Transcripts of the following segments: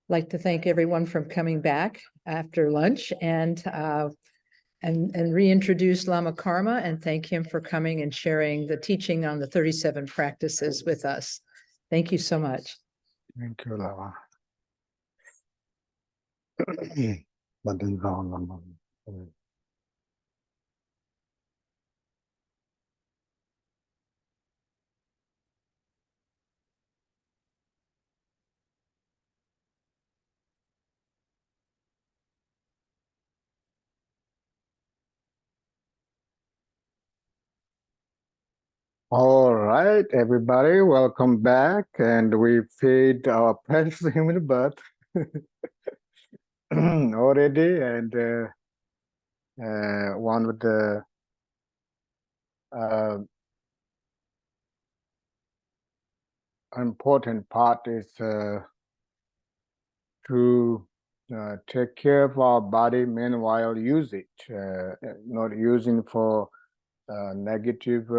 like to thank everyone for coming back after lunch and reintroduce Lama Karma and thank him for coming and sharing the teaching on the 37 practices with us. Thank you so much. Thank you, Lama. All right, everybody, welcome back. And we feed our precious human birth already. And one of the important part is to take care of our body, meanwhile use it, not using for negative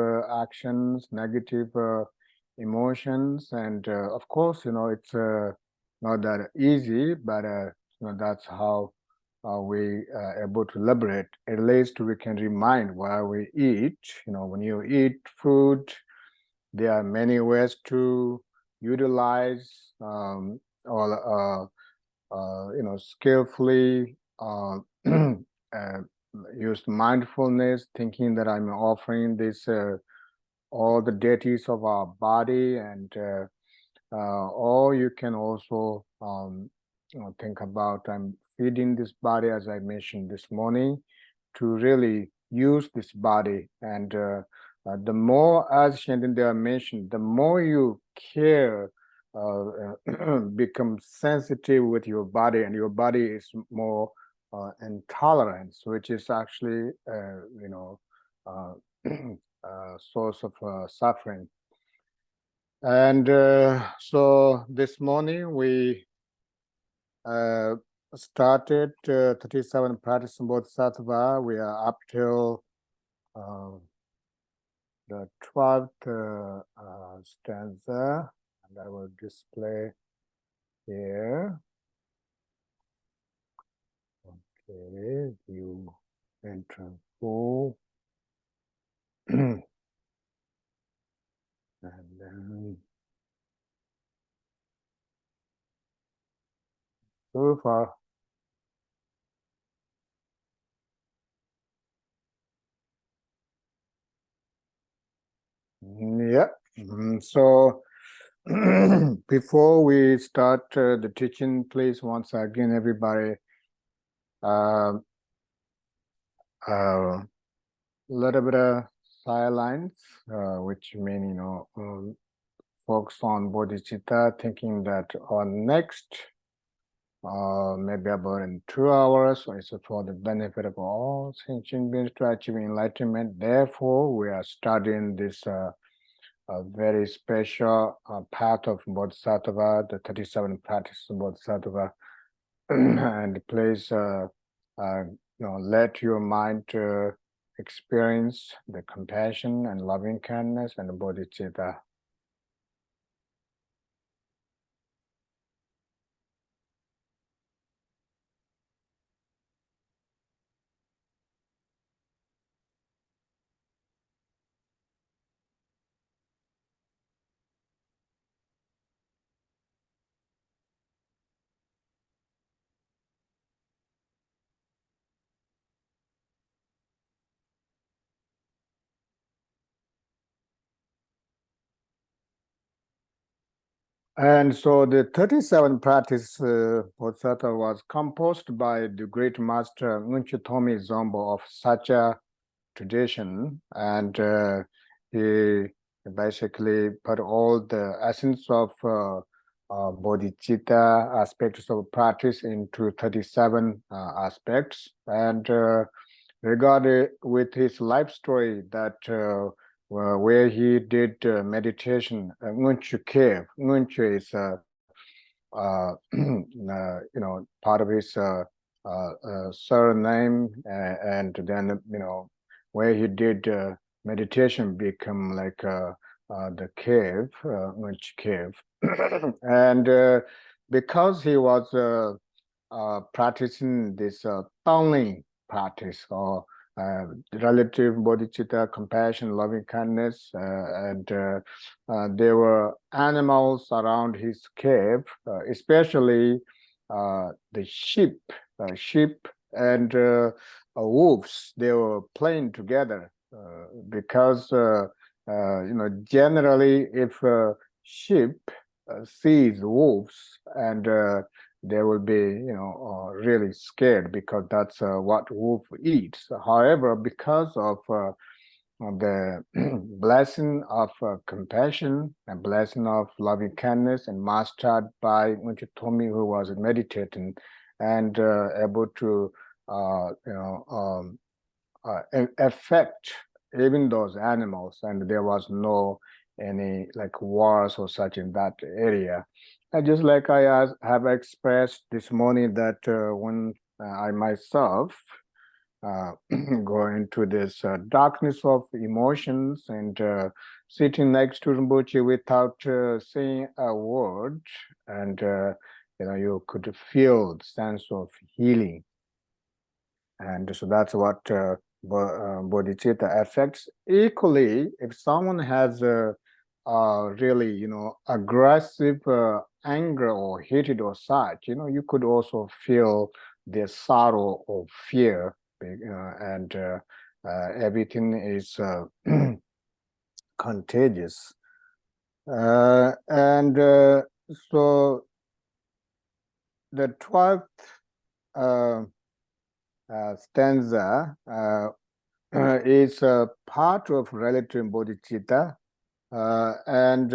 actions, negative emotions, and of course, it's not that easy, but that's how we are able to liberate. At least we can remind while we eat. When you eat food, there are many ways to utilize or skillfully use mindfulness, thinking that I'm offering this all the deities of our body, and or you can also think about I'm feeding this body, as I mentioned this morning, to really use this body. And the more, as Shandindara mentioned, the more you care, become sensitive with your body, and your body is more intolerance, which is actually source of suffering. And so this morning we started 37 practicing Bodhisattva. We are up till the 12th stanza, and I will display here. Okay, view entrance full. And then so far. Yeah. So before we start the teaching, please once again, everybody, little bit of silence, which mean focus on bodhicitta, thinking that our next maybe about in 2 hours, or it's for the benefit of all sentient beings to achieve enlightenment. Therefore, we are studying this a very special path of Bodhisattva, the 37 practices of Bodhisattva. And please let your mind experience the compassion and loving kindness and the bodhicitta. And so the 37 practice Bodhisattva was composed by the great master Ngönchen Zombo of Sacha tradition, and he basically put all the essence of bodhicitta aspects of practice into 37 aspects, and regarded with his life story that where he did meditation, Ngönchen cave. Ngönchen is part of his surname, and then where he did meditation become like the cave, Ngönchen cave, and because he was practicing this tunneling practice or relative bodhicitta, compassion, loving kindness, and there were animals around his cave, especially the sheep and wolves. They were playing together because generally if sheep sees wolves and they will be really scared because that's what wolf eats. However, because of the blessing of compassion and blessing of loving kindness and mastered by Munchitomi, who was meditating and able to affect even those animals, and there was no any like wars or such in that area. And just like I have expressed this morning that when I myself go into this darkness of emotions and sitting next to Rinpoche without saying a word, and you could feel the sense of healing. And so that's what bodhicitta affects. Equally, if someone has a really aggressive anger or hatred or such, you could also feel the sorrow or fear, and everything is contagious. And so the 12th stanza is a part of relative bodhicitta, and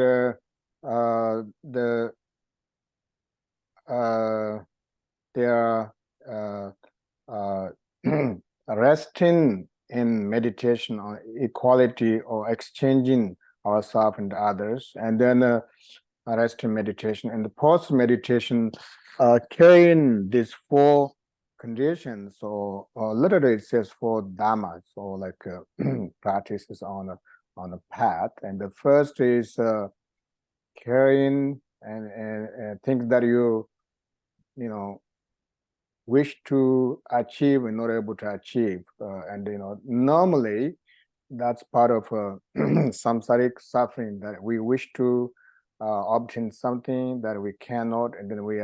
they are resting in meditation on equality or exchanging ourselves and others, and then rest in meditation, and the post meditation carrying these four conditions, or literally it says four dhammas, or like practices on a path. And the first is carrying and things that you wish to achieve and not able to achieve, and normally that's part of samsaric suffering, that we wish to obtain something that we cannot, and then we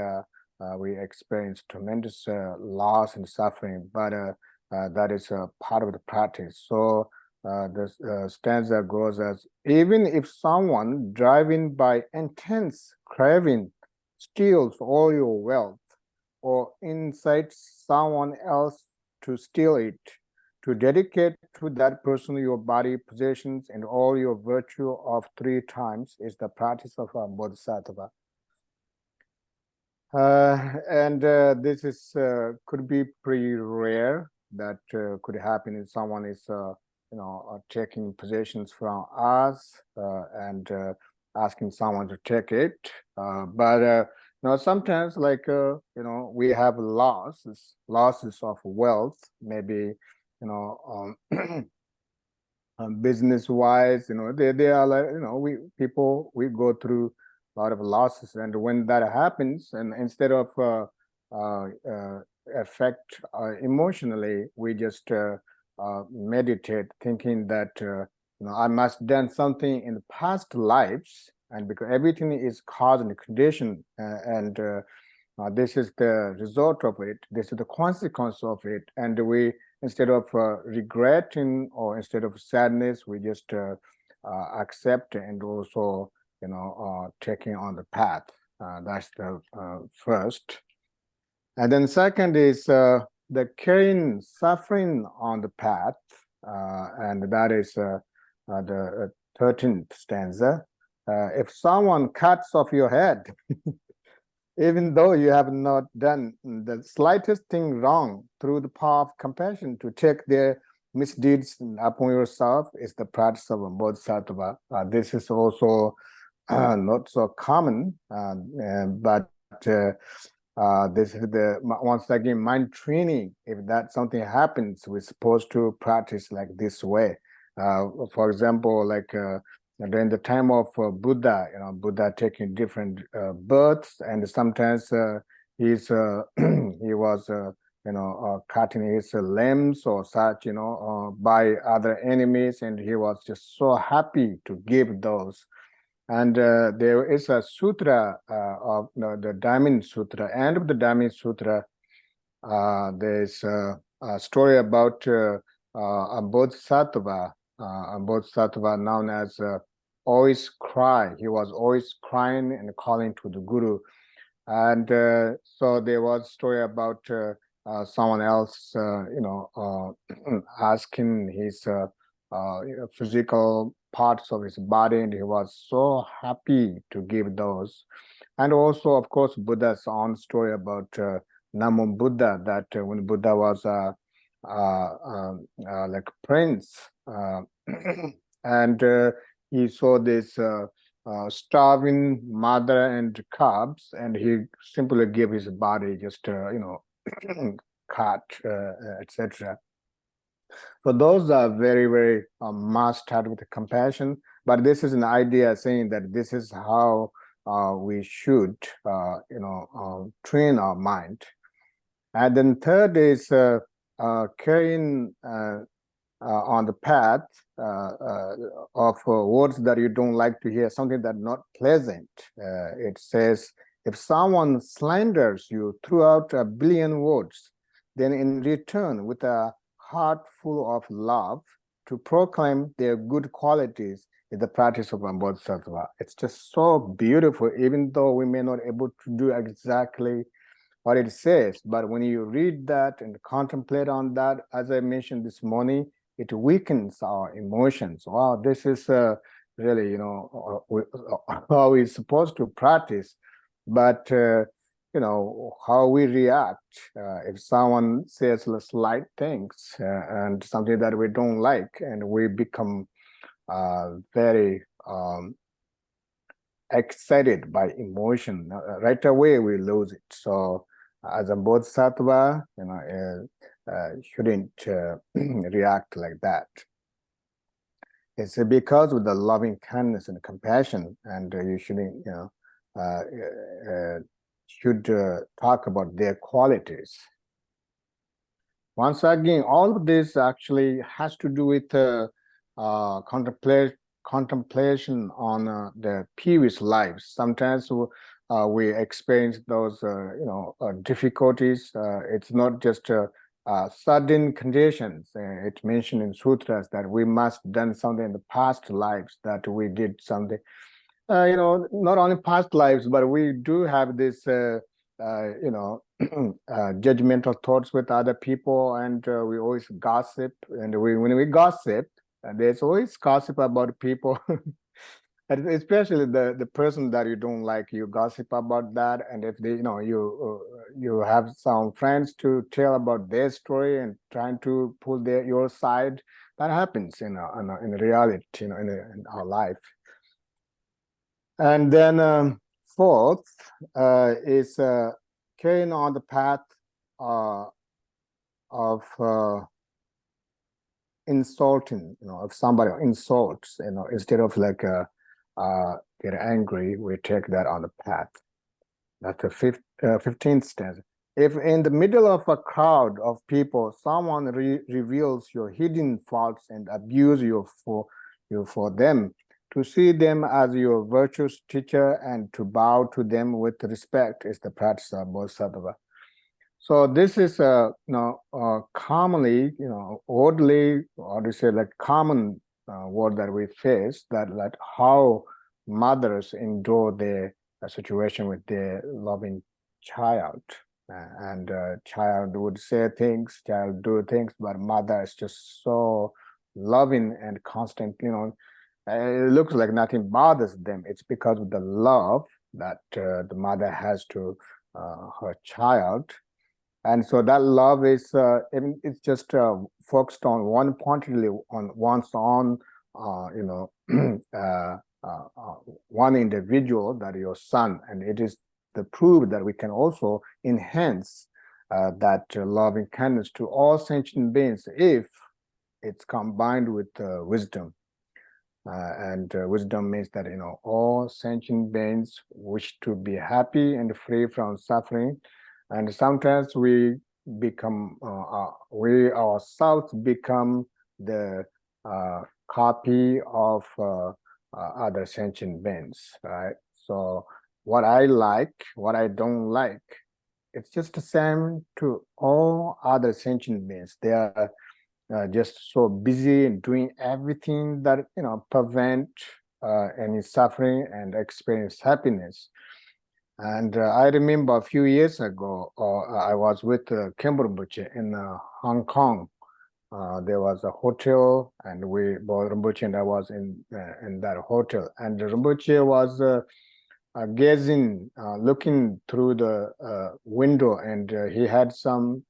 experience tremendous loss and suffering, but that is a part of the practice. So this stanza goes as, even if someone driven by intense craving steals all your wealth, or incites someone else to steal it, to dedicate to that person your body, possessions, and all your virtue of 3 times is the practice of a bodhisattva. And this is could be pretty rare, that could happen if someone is taking possessions from us and asking someone to take it, but sometimes, like we have losses of wealth, maybe business wise, they are like, we go through a lot of losses, and when that happens, and instead of affect emotionally, we just meditate, thinking that I must done something in the past lives, and because everything is cause and condition, and this is the result of it, this is the consequence of it, and we, instead of regretting or instead of sadness, we just accept and also taking on the path. That's the first. And then second is the carrying suffering on the path, and that is the 13th stanza. If someone cuts off your head, even though you have not done the slightest thing wrong, through the power of compassion to take their misdeeds upon yourself, is the practice of a bodhisattva. This is also not so common, but this is the, once again, mind training. If that something happens, we're supposed to practice like this way. For example, like during the time of Buddha, Buddha taking different births, and sometimes he's he was cutting his limbs or such, by other enemies, and he was just so happy to give those. And there is a sutra of the Diamond Sutra, end of the Diamond Sutra. There's a story about a bodhisattva, known as always cry. He was always crying and calling to the Guru. And so there was a story about someone else, asking his physical parts of his body, and he was so happy to give those. And also, of course, Buddha's own story about Namo Buddha, that when Buddha was like prince, and he saw this starving mother and cubs, and he simply gave his body just cut, etc. So those are very, very must-have with compassion. But this is an idea saying that this is how we should, train our mind. And then third is carrying on the path of words that you don't like to hear, something that's not pleasant. It says, if someone slanders you throughout 1 billion words, then in return, with a heart full of love, to proclaim their good qualities is the practice of a bodhisattva. It's just so beautiful, even though we may not be able to do exactly what it says. But when you read that and contemplate on that, as I mentioned this morning, it weakens our emotions. Wow, this is really, how we're supposed to practice. But how we react if someone says slight things and something that we don't like, and we become very excited by emotion, right away we lose it. So as a bodhisattva, shouldn't react like that. It's because of the loving kindness and compassion, and you shouldn't, should talk about their qualities. Once again, all of this actually has to do with contemplation on the previous lives. Sometimes we experience those, difficulties. It's not just sudden conditions. It's mentioned in sutras that we must done something in the past lives, that we did something. Not only past lives, but we do have this, judgmental thoughts with other people, and we always gossip. And when we gossip, there's always gossip about people, and especially the person that you don't like. You gossip about that, and if they, you have some friends to tell about their story and trying to pull your side, that happens in reality, in our life. And then fourth is carrying on the path of insulting, if somebody insults, instead of get angry, we take that on the path. That's the 15th stanza. If in the middle of a crowd of people, someone reveals your hidden faults and abuse you for them, to see them as your virtuous teacher and to bow to them with respect is the practice of bodhisattva. So this is commonly, oddly, or to say common word that we face, that how mothers endure their situation with their loving child. And child would say things, child do things, but mother is just so loving and constant, it looks like nothing bothers them. It's because of the love that the mother has to her child. And so that love is it's just focused on one pointedly on one's own, one individual, that your son. And it is the proof that we can also enhance that loving kindness to all sentient beings if it's combined with wisdom. And wisdom means that, all sentient beings wish to be happy and free from suffering. And sometimes we ourselves become the copy of other sentient beings, right? So what I like, what I don't like, it's just the same to all other sentient beings. They are just so busy in doing everything that prevent any suffering and experience happiness. And I remember a few years ago, I was with Kempo Rinpoche in Hong Kong. There was a hotel, and both Rinpoche and I was in that hotel. And Rinpoche was gazing, looking through the window, and he had some,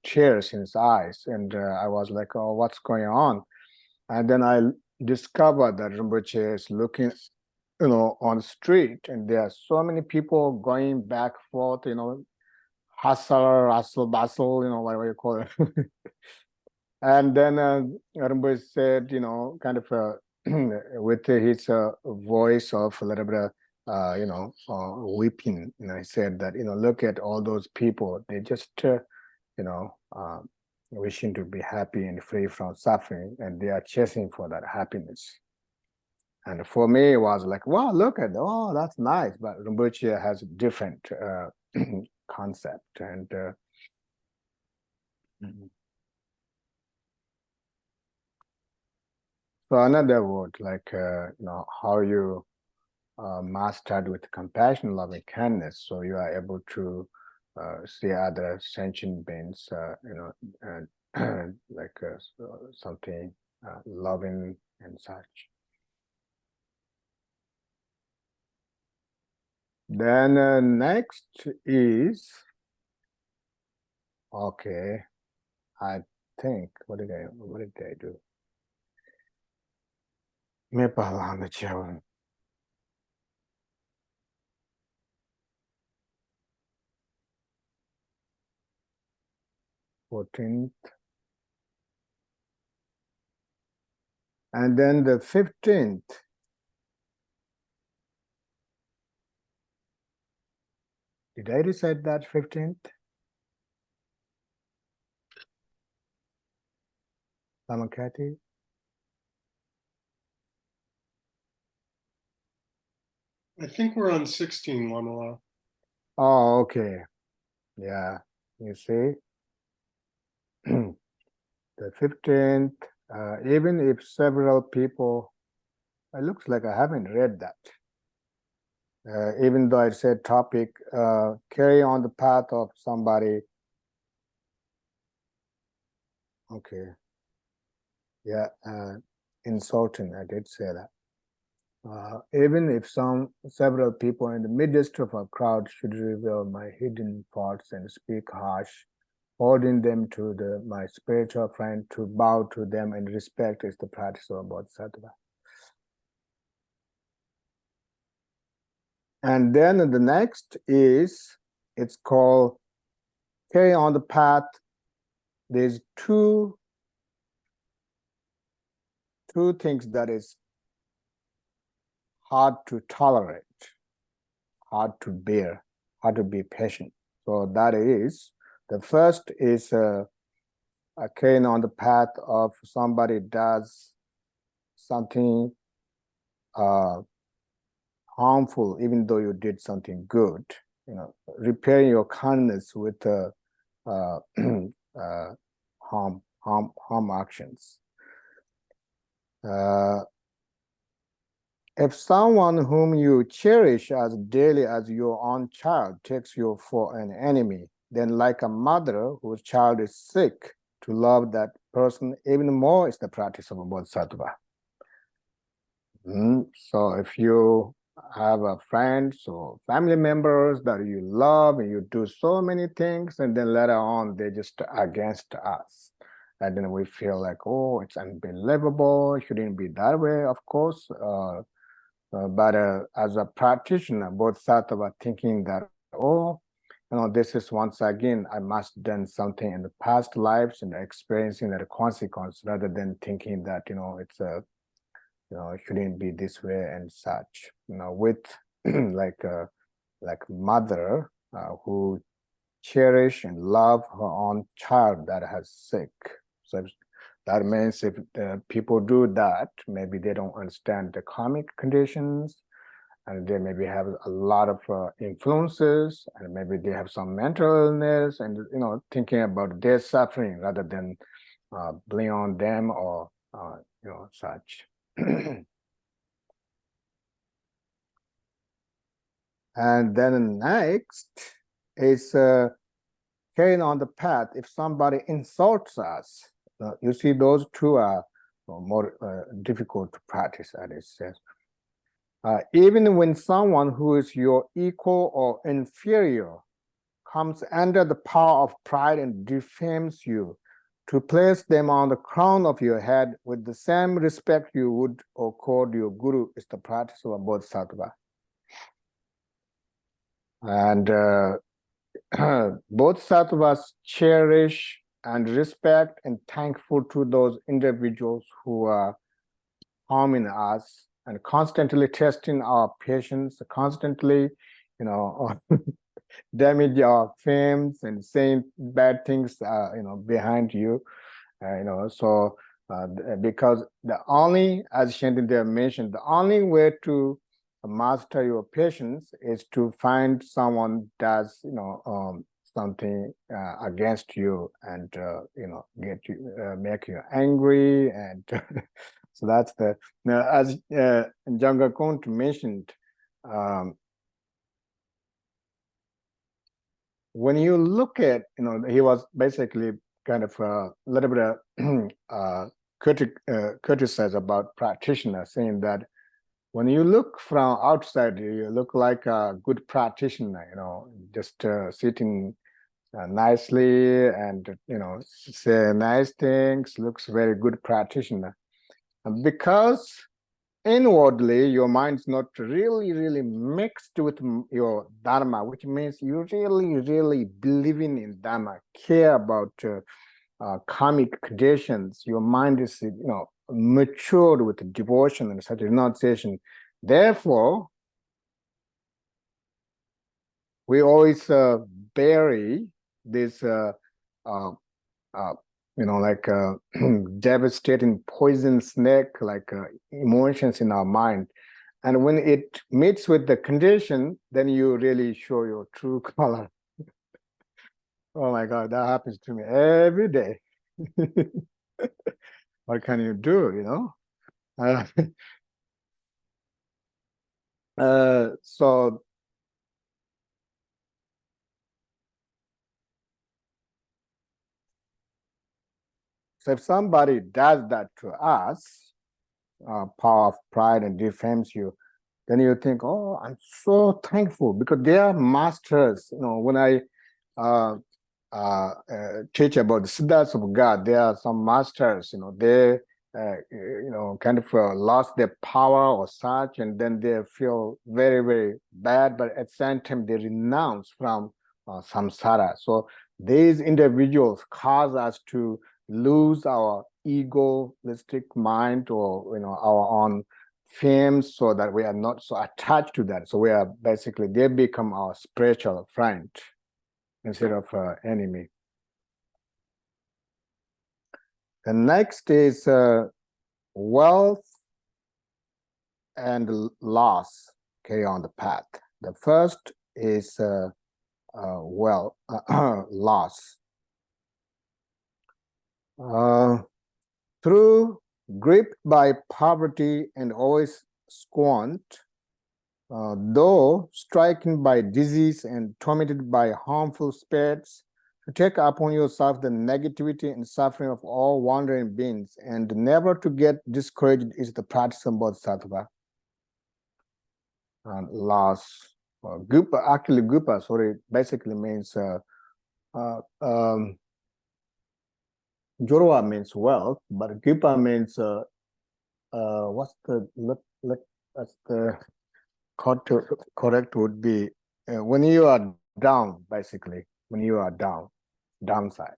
tears in his eyes. And I was like, "Oh, what's going on?" And then I discovered that Rinpoche is looking, on the street, and there are so many people going back forth, hustle, bustle, whatever you call it. And then Rinpoche said, kind of with his voice of a little bit weeping, he said that, look at all those people, they just, wishing to be happy and free from suffering, and they are chasing for that happiness. And for me, it was like, wow, look at, oh, that's nice. But Rinpoche has a different concept. And so another word, like, how you mastered with compassion, love, and kindness, so you are able to see other sentient beings, like something loving and such. Then next is, okay, I think, what did I do? Me pahala chawan. 14th. And then the 15th. Did I recite that 15th? Lama Kathy? I think we're on 16, Lamala. Oh, okay. Yeah, you see, the 15th, even if several people, it looks like I haven't read that. Even though I said topic, carry on the path of somebody. Okay. Yeah, insulting, I did say that. Even if several people in the midst of a crowd should reveal my hidden thoughts and speak harsh, holding them to my spiritual friend, to bow to them and respect is the practice of Bodhisattva. And then the next is, it's called carry on the path. There's two things that is hard to tolerate, hard to bear, hard to be patient. So that is, the first is carrying on the path of somebody does something harmful, even though you did something good. Repairing your kindness with harm actions. If someone whom you cherish as dearly as your own child takes you for an enemy, then like a mother whose child is sick, to love that person even more is the practice of a bodhisattva. So if you have a friends or family members that you love and you do so many things, and then later on they're just against us, and then we feel like, oh, it's unbelievable, it shouldn't be that way, of course. But as a practitioner, bodhisattva thinking that, oh, this is once again, I must have done something in the past lives and experiencing that consequence, rather than thinking that, it's it shouldn't be this way and such. With like mother who cherish and love her own child that has sick. So that means if people do that, maybe they don't understand the karmic conditions, and they maybe have a lot of influences, and maybe they have some mental illness, and thinking about their suffering rather than blame on them or such. And then next is carrying on the path. If somebody insults us, you see those two are more difficult to practice, as it says. Even when someone who is your equal or inferior comes under the power of pride and defames you, to place them on the crown of your head with the same respect you would accord your guru is the practice of a bodhisattva. And bodhisattvas cherish and respect and thankful to those individuals who are harming us and constantly testing our patience, constantly, damage our fames and saying bad things, behind you, so because the only, as Shantideva mentioned, the only way to master your patience is to find someone does, something against you and, get you, make you angry. And so that's the, as Janga Kunt mentioned, when you look at, he was basically kind of a little bit criticized about practitioners, saying that when you look from outside, you look like a good practitioner, just sitting nicely and, say nice things, looks very good practitioner. Because inwardly, your mind's not really mixed with your dharma, which means you really believing in dharma, care about karmic conditions. Your mind is, matured with devotion and such renunciation. Therefore, we always bury this, like devastating poison snake, like emotions in our mind. And when it meets with the condition, then you really show your true color. Oh my God, that happens to me every day. What can you do, so if somebody does that to us, power of pride and defames you, then you think, oh, I'm so thankful, because they are masters. When I teach about the siddhas of God, there are some masters, they kind of lost their power or such, and then they feel very bad, but at the same time they renounce from samsara. So these individuals cause us to lose our egoistic mind, or our own fame, so that we are not so attached to that. So we are basically, they become our spiritual friend instead of enemy. The next is wealth and loss carry on the path. The first is loss. Through gripped by poverty and always scorned, though stricken by disease and tormented by harmful spirits, to take upon yourself the negativity and suffering of all wandering beings, and never to get discouraged is the practice of bodhisattva. Loss. Gupa, sorry, basically means Jorwa means wealth, but Gupa means what's the that's the correct would be when you are down, basically, when you are downside.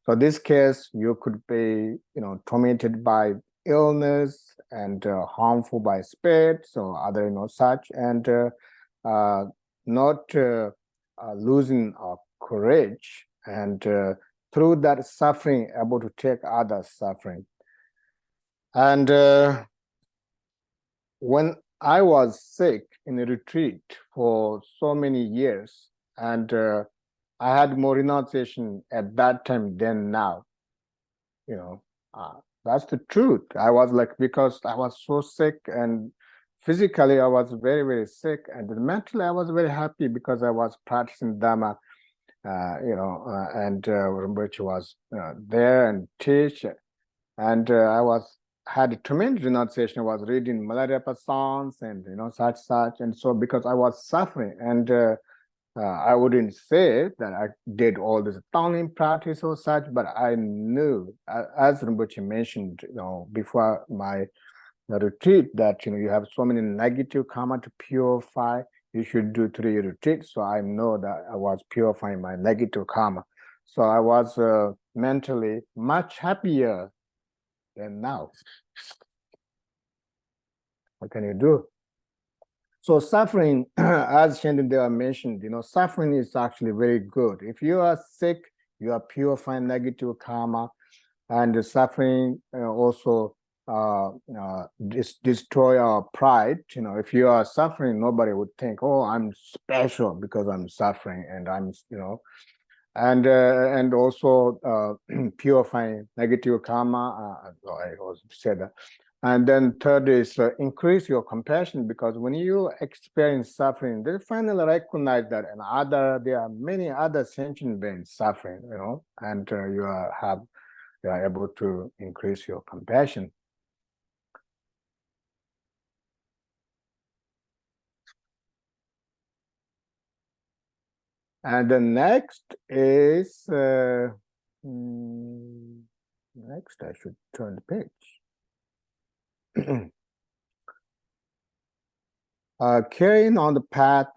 So in this case, you could be, tormented by illness and harmful by spirits or other, such, and not losing our courage, and through that suffering, able to take others' suffering. And when I was sick in a retreat for so many years, and I had more renunciation at that time than now. That's the truth. I was like, because I was so sick, and physically I was very, very sick, and mentally I was very happy because I was practicing Dhamma, and Rinpoche was there and teach, and I had a tremendous renunciation. I was reading Malarepa songs and such, and so because I was suffering, and I wouldn't say that I did all this Tonglen practice or such, but I knew, as Rinpoche mentioned, before my retreat, that you have so many negative karma to purify. You should do 3 retreats. So I know that I was purifying my negative karma. So I was mentally much happier than now. What can you do? So suffering, as Shendendeva mentioned, suffering is actually very good. If you are sick, you are purifying negative karma, and the suffering also destroy our pride. If you are suffering, nobody would think, oh, I'm special because I'm suffering, and I'm, and also purifying negative karma. I also said that. And then third is increase your compassion, because when you experience suffering, they finally recognize that there are many other sentient beings suffering, and you are able to increase your compassion. And the next is next I should turn the page. Carrying on the path,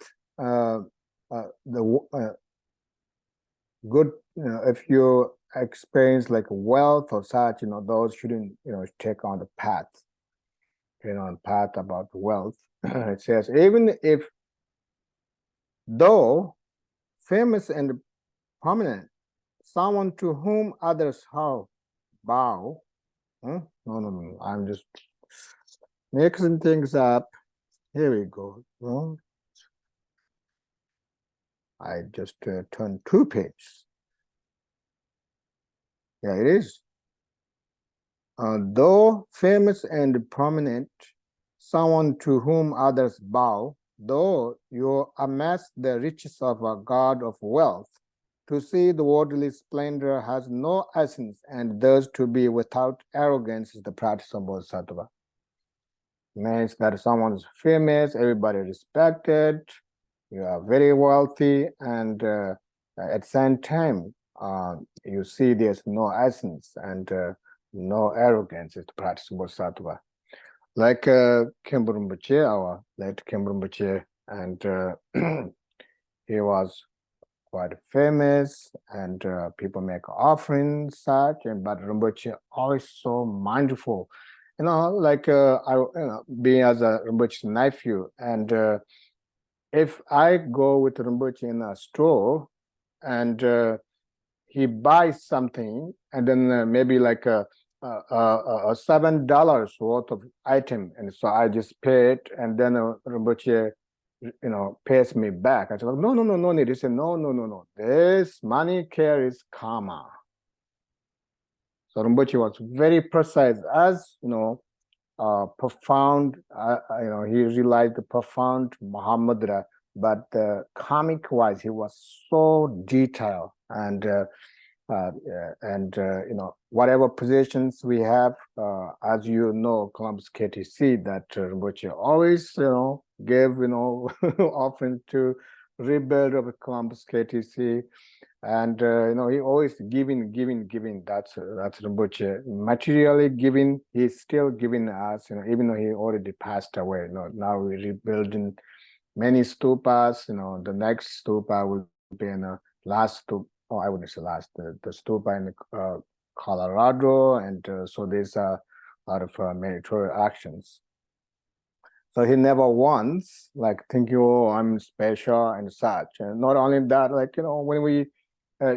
good, if you experience like wealth or such, those shouldn't, take on the path. On path about wealth. It says, even if though famous and prominent, someone to whom others bow. No, I'm just mixing things up. Here we go. I just turned 2 pages. Yeah, it is. Though famous and prominent, someone to whom others bow, though you amass the riches of a god of wealth, to see the worldly splendor has no essence, and thus to be without arrogance is the practice of Bodhisattva. Means that someone is famous, everybody respected, you are very wealthy, and at the same time, you see there's no essence and no arrogance is the practice of Bodhisattva. Like Khenpo Rinpoche, our late Khenpo Rinpoche, and he was quite famous, and people make offerings such, but Rinpoche always so mindful, like being as a Rinpoche's nephew, and if I go with Rinpoche in a store, and he buys something, and then maybe like a $7 worth of item, and so I just pay it, and then Rinpoche pays me back. I said, no need. He said, no. This money carries karma. So Rinpoche was very precise, as profound. He realized the profound Mahamudra, but karmic wise, he was so detailed, and whatever positions we have, as Columbus KTC, that Rinpoche always gave offering to rebuild of Columbus KTC, and he always giving. That's Rinpoche. Materially giving, he's still giving us, even though he already passed away. Now we're rebuilding many stupas. The next stupa will be in the last stupa. Oh, I wouldn't say last. The stupa in Colorado, and so there's lot of meritorious actions. So he never once like thinking, oh, I'm special and such. And not only that, like, when we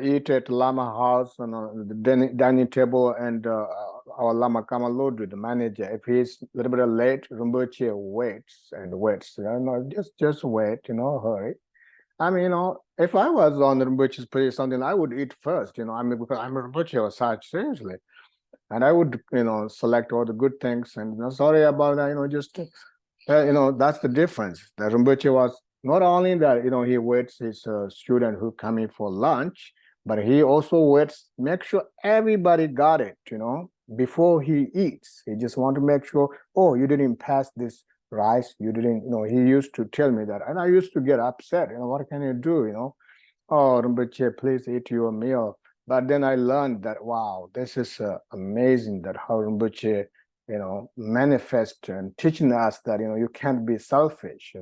eat at Lama house on the dining table, and our Lama Kamalodri, the manager, if he's a little bit late, Rinpoche waits and waits. Just wait, hurry. I mean, if I was on Rinpoche's place, something I would eat first, because I'm Rinpoche or such, seriously. And I would, select all the good things, and sorry about that, just that's the difference. The Rinpoche was not only that, he waits his student who coming for lunch, but he also waits, make sure everybody got it, before he eats. He just want to make sure, oh, you didn't pass this rice, you didn't, he used to tell me that, and I used to get upset, what can you do, oh, Rinpoche, please eat your meal. But then I learned that, wow, this is amazing that how Rinpoche, manifest and teaching us that, you can't be selfish,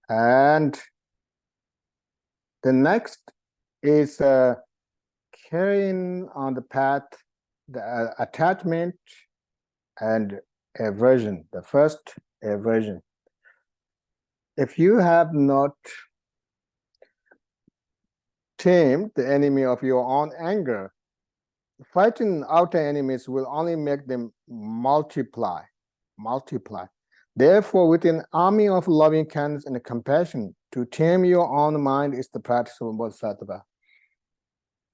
And the next is carrying on the path, the attachment and aversion. The first, aversion. If you have not tamed the enemy of your own anger, fighting outer enemies will only make them multiply. Therefore, with an army of loving kindness and compassion, to tame your own mind is the practice of Bodhisattva.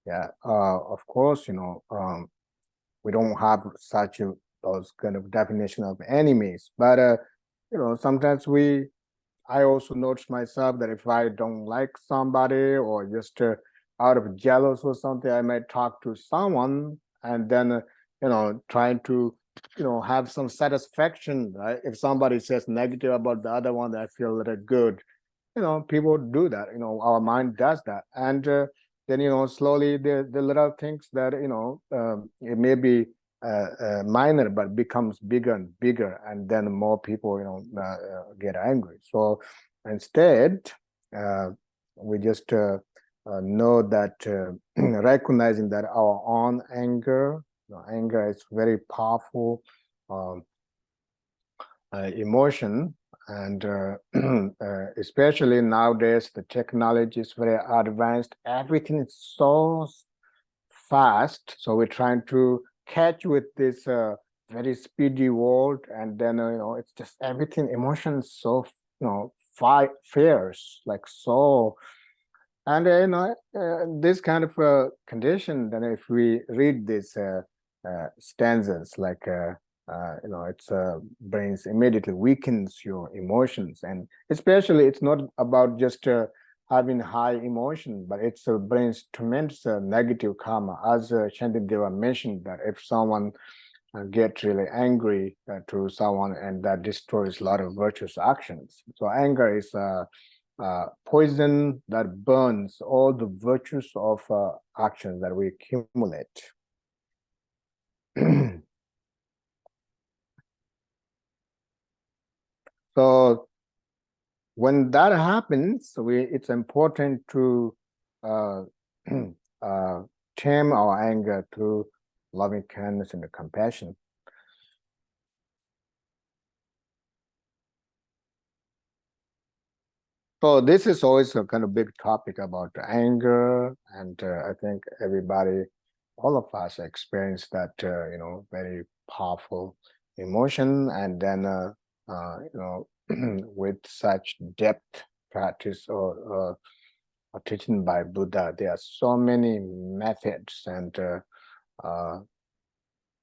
Yeah, of course, we don't have such those kind of definition of enemies, but sometimes I also notice myself that if I don't like somebody or just out of jealous or something, I might talk to someone and then, trying to, have some satisfaction, right? If somebody says negative about the other one, I feel a little good. People do that, our mind does that. And then, slowly the little things that, it may be minor, but becomes bigger and bigger, and then more people get angry. So instead we just know that recognizing that our own anger is very powerful emotion, and especially nowadays the technology is very advanced, everything is so fast, so we're trying to catch with this very speedy world, and then it's just everything, emotions so fierce, like so. And this kind of condition, then if we read these stanzas, like it's brings immediately weakens your emotions, and especially it's not about just having high emotion, but it brings tremendous negative karma. As Shantideva mentioned, that if someone gets really angry to someone, and that destroys a lot of virtuous actions. So anger is poison that burns all the virtues of actions that we accumulate. So when that happens, it's important to tame our anger through loving kindness and compassion. So this is always a kind of big topic about anger, and I think everybody, all of us, experience that very powerful emotion, and then with such depth practice or teaching by Buddha, there are so many methods, and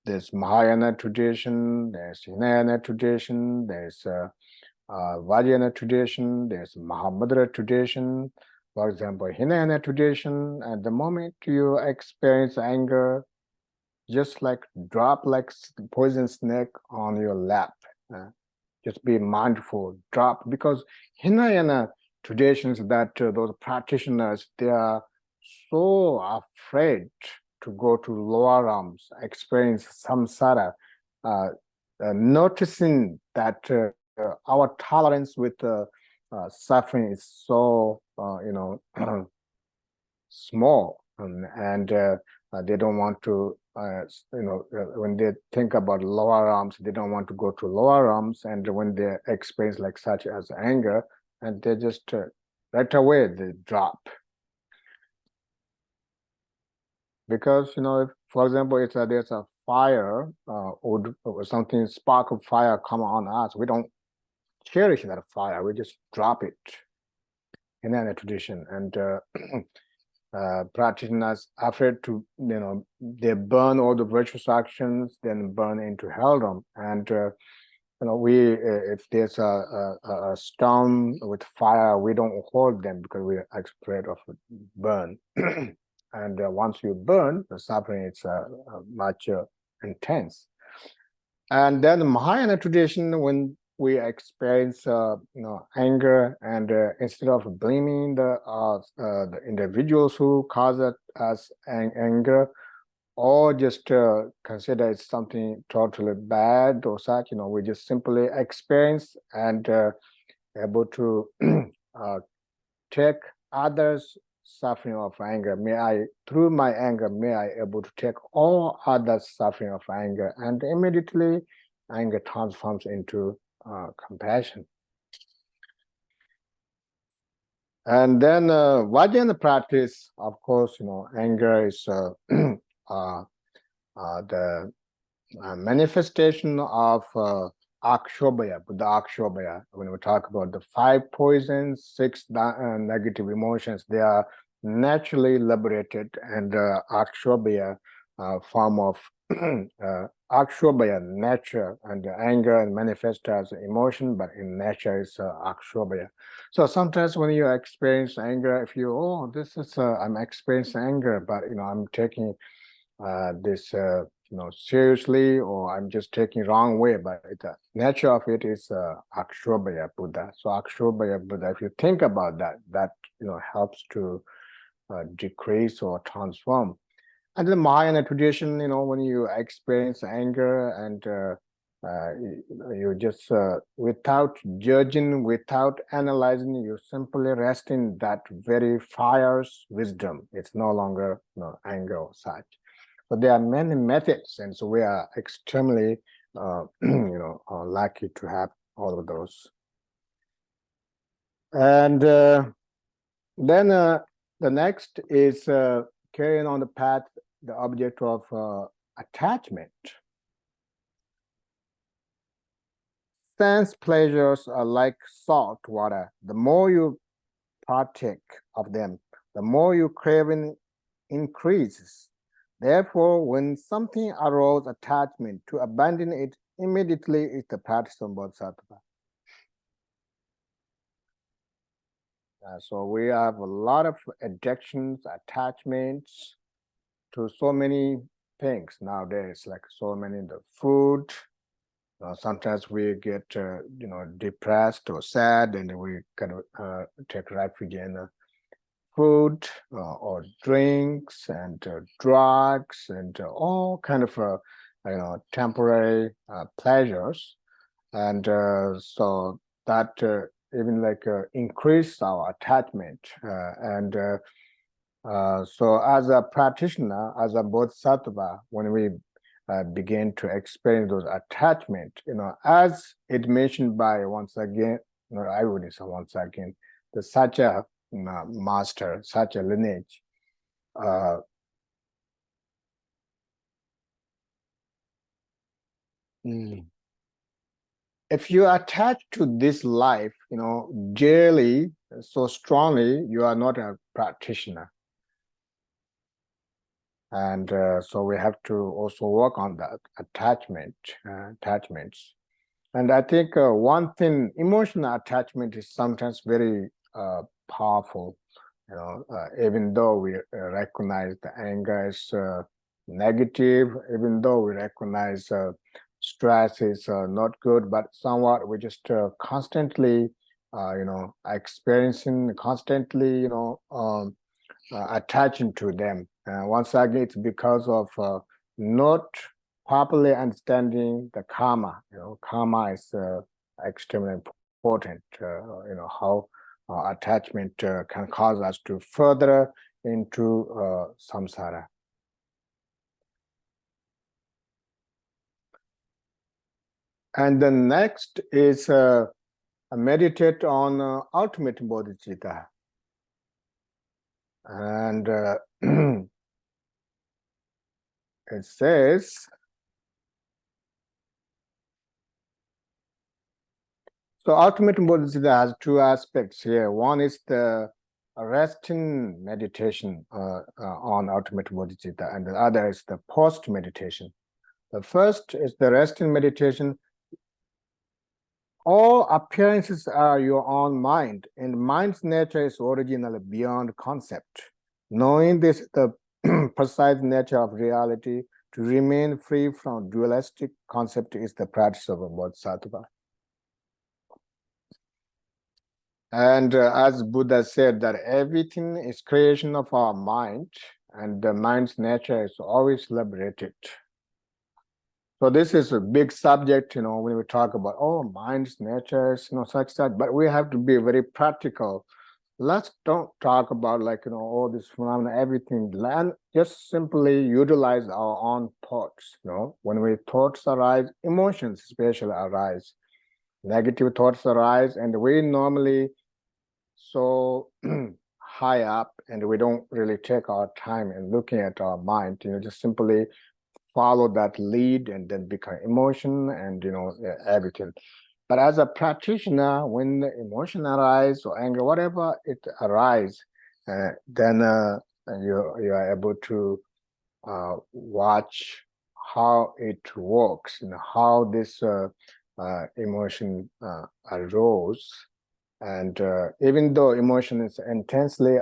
there's Mahayana tradition, there's Hinayana tradition, there's Vajrayana tradition, there's Mahamudra tradition. For example, Hinayana tradition, at the moment you experience anger, just like drop like poison snake on your lap. Just be mindful, drop, because Hinayana traditions, that those practitioners, they are so afraid to go to lower realms, experience samsara, noticing that our tolerance with suffering is so small, and they don't want to, when they think about lower arms, they don't want to go to lower arms, and when they experience like such as anger, and they just right away they drop. Because if, for example, it's there's a fire or something, spark of fire come on us, we don't cherish that fire, we just drop it in any tradition. And practitioners afraid to, they burn all the virtuous actions, then burn into helldom. And we if there's a storm with fire, we don't hold them because we are afraid of burn. And once you burn, the suffering is much intense. And then the Mahayana tradition, when we experience anger, and instead of blaming the individuals who cause us anger, or just consider it something totally bad or such, we just simply experience and able to take others suffering of anger. Through my anger, may I able to take all others suffering of anger, and immediately anger transforms into compassion. And then Vajrayana practice, of course, anger is the manifestation of Akshobhaya, Buddha Akshobhaya. When we talk about the 5 poisons, 6 negative emotions, they are naturally liberated, and Akshobhaya form of Akshobhaya, nature, and anger and manifest as emotion, but in nature is Akshobhaya. So sometimes when you experience anger, if you, this is I'm experiencing anger, but I'm taking this seriously, or I'm just taking wrong way, but the nature of it is Akshobhaya Buddha. So Akshobhaya Buddha, if you think about that helps to decrease or transform. And the Mahayana tradition, when you experience anger, and you just without judging, without analyzing, you simply rest in that very fire's wisdom. It's no longer anger or such. But there are many methods, and so we are extremely lucky to have all of those. And then the next is carrying on the path, the object of attachment. Sense pleasures are like salt water. The more you partake of them, the more your craving increases. Therefore, when something arose attachment, to abandon it immediately is the practice of Bodhisattva. So we have a lot of addictions, attachments to so many things nowadays, like so many the food. Sometimes we get depressed or sad, and we kind of take refuge in food or drinks and drugs and all kind of temporary pleasures, and so that even like increase our attachment, and so as a practitioner, as a bodhisattva, when we begin to experience those attachment, as it mentioned by once again, I would say once again, the such a master, such a lineage, if you attach to this life, dearly, so strongly, you are not a practitioner. And so we have to also work on that attachments. And I think one thing, emotional attachment is sometimes very powerful. Even though we recognize the anger is negative, even though we recognize stress is not good, but somewhat we just constantly, experiencing, constantly, attaching to them. Once again, it's because of not properly understanding the karma. Karma is extremely important. How attachment can cause us to further into samsara. And the next is meditate on ultimate bodhicitta. And it says, so ultimate bodhicitta has two aspects here. One is the resting meditation on ultimate bodhicitta, and the other is the post meditation. The first is the resting meditation. All appearances are your own mind, and mind's nature is originally beyond concept. Knowing this, the precise nature of reality, to remain free from dualistic concept is the practice of a bodhisattva. And as Buddha said, that everything is creation of our mind, and the mind's nature is always liberated. So this is a big subject, when we talk about, mind's nature, such that, but we have to be very practical. Let's don't talk about all this phenomena, everything. Just simply utilize our own thoughts. When we thoughts arise, emotions especially arise. Negative thoughts arise, and we normally so high up, and we don't really take our time in looking at our mind. Just simply follow that lead, and then become emotion, and everything. But as a practitioner, when the emotion arises or anger, whatever it arises, then you are able to watch how it works, how this emotion arose. And even though emotion is intensely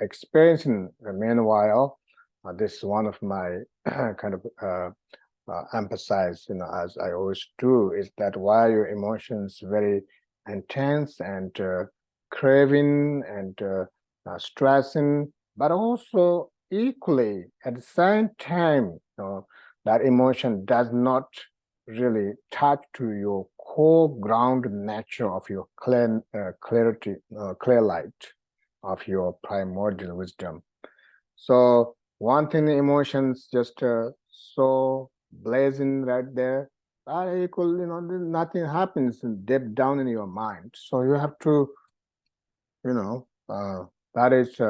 experiencing, meanwhile, this is one of my kind of emphasize, as I always do, is that while your emotions very intense and craving and stressing, but also equally at the same time, that emotion does not really touch to your core ground nature of your clarity, clear light of your primordial wisdom. So one thing, emotions just so blazing right there, are equal, nothing happens deep down in your mind. So you have to, that is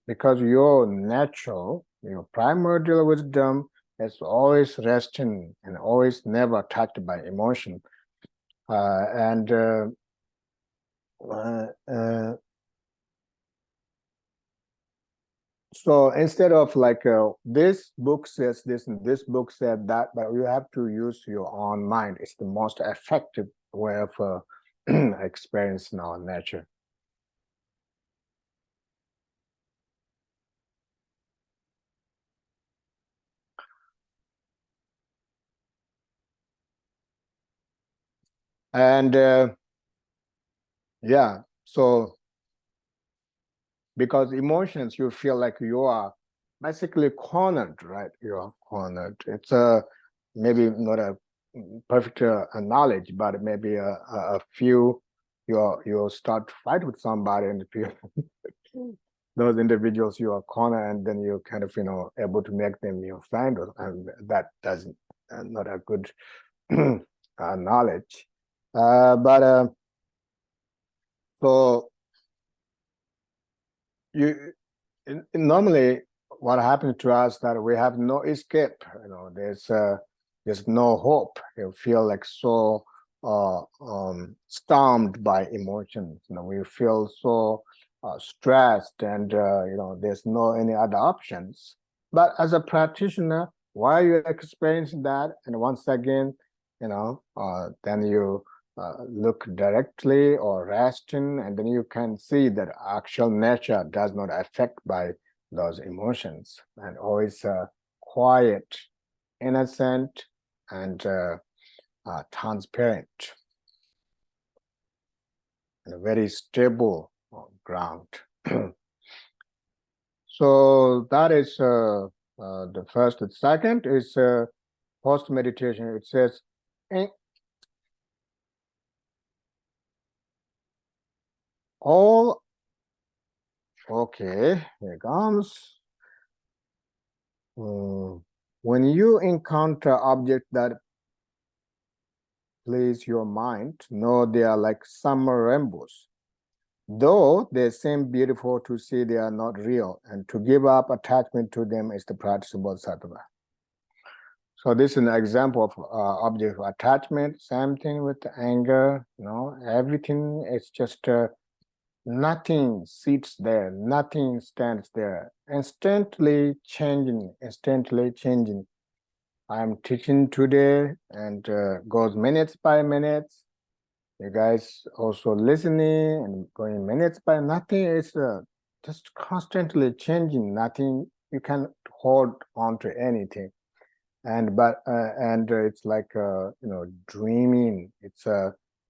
because your natural, your primordial wisdom is always resting and always never touched by emotion. So instead of this book says this and this book said that, but you have to use your own mind. It's the most effective way of experiencing our nature. And yeah, so because emotions, you feel like you are basically cornered, right? You are cornered. It's maybe not a perfect knowledge, but maybe a few, you start to fight with somebody, and those individuals you are cornered, and then you kind of able to make them your friend, and that doesn't not a good knowledge. But so normally what happens to us that we have no escape. There's no hope. You feel like so stormed by emotions. We feel so stressed, and there's no any other options. But as a practitioner, while you experience that, and once again, then you look directly or resting, and then you can see that actual nature does not affect by those emotions, and always quiet, innocent, and transparent, and a very stable ground. So that is the first. The second is post meditation. It says, all Okay, here comes. When you encounter objects that please your mind, know they are like summer rainbows. Though they seem beautiful to see, they are not real, and to give up attachment to them is the practice of bodhisattva. So this is an example of object of attachment. Same thing with anger. Everything is just nothing sits there, nothing stands there. Instantly changing. I'm teaching today and goes minutes by minutes. You guys also listening and going minutes by nothing is just constantly changing. Nothing you can hold on to anything, and it's like dreaming. It's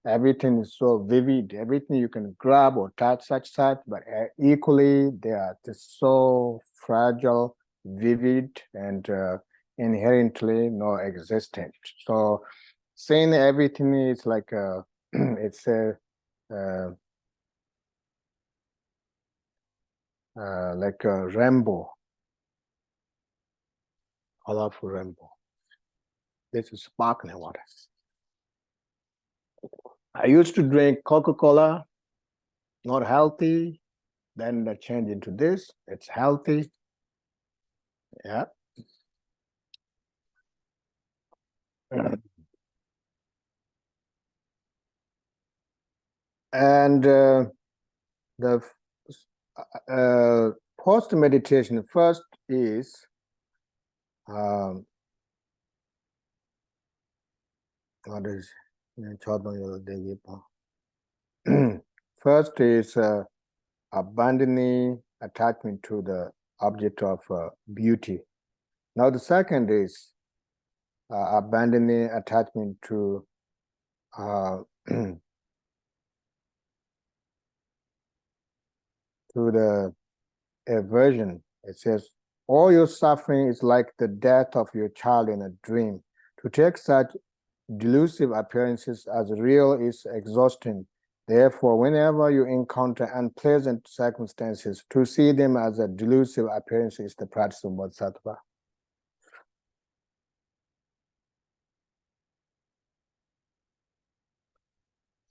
everything is so vivid. Everything you can grab or touch, such, but equally they are just so fragile, vivid, and inherently no existent. So saying everything is like it's a like a rainbow, colorful rainbow. This is sparkling water. I used to drink Coca-Cola, not healthy. Then I change into this. It's healthy. Yeah. And the post meditation first is what is first is abandoning attachment to the object of beauty. Now the second is abandoning attachment to to the aversion. It says, all your suffering is like the death of your child in a dream. To take such delusive appearances as real is exhausting. Therefore, whenever you encounter unpleasant circumstances, to see them as a delusive appearance is the practice of bodhisattva.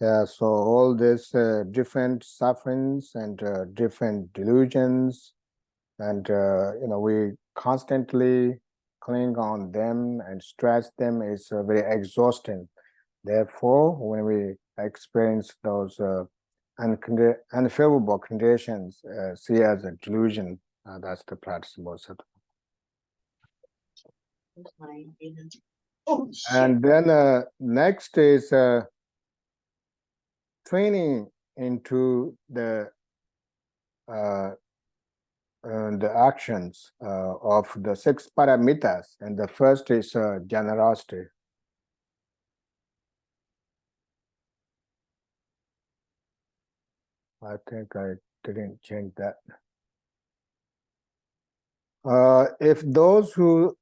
Yeah, so all these different sufferings and different delusions, and we constantly cling on them and stress them is very exhausting. Therefore, when we experience those unfavorable conditions, see as a delusion, that's the practice of bodhisattva. And then next is training into the actions of the 6 paramitas, and the first is generosity. I think I didn't change that. If those who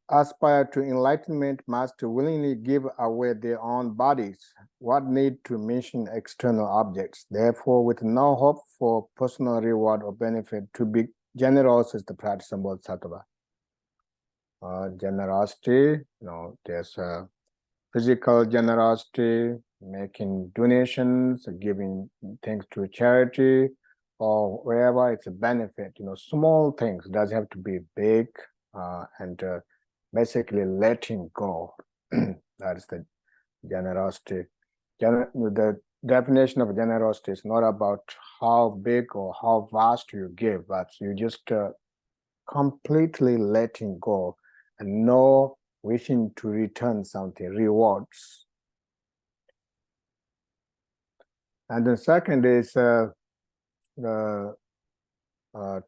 aspire to enlightenment must willingly give away their own bodies, what need to mention external objects? Therefore, with no hope for personal reward or benefit, to be generous is the practice of bodhisattva. Generosity, there's physical generosity, making donations, giving things to charity, or wherever it's a benefit, small things, doesn't have to be big, and basically letting go. That is the generosity. The definition of generosity is not about how big or how vast you give, but you just completely letting go and no wishing to return something, rewards. And the second is the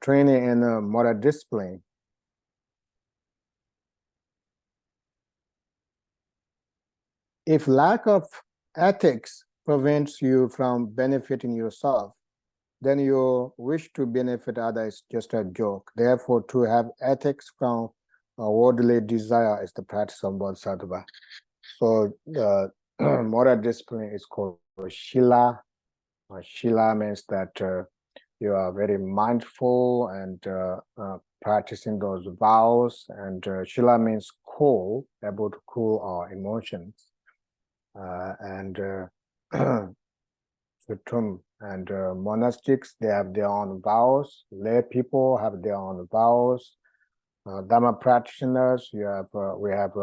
training in moral discipline. If lack of ethics prevents you from benefiting yourself, then your wish to benefit others is just a joke. Therefore, to have ethics from worldly desire is the practice of bodhisattva. So the moral discipline is called Shila. Shila means that you are very mindful and practicing those vows. And Shila means cool, able to cool our emotions. And Sutum and monastics, they have their own vows. Lay people have their own vows. Dharma practitioners, we have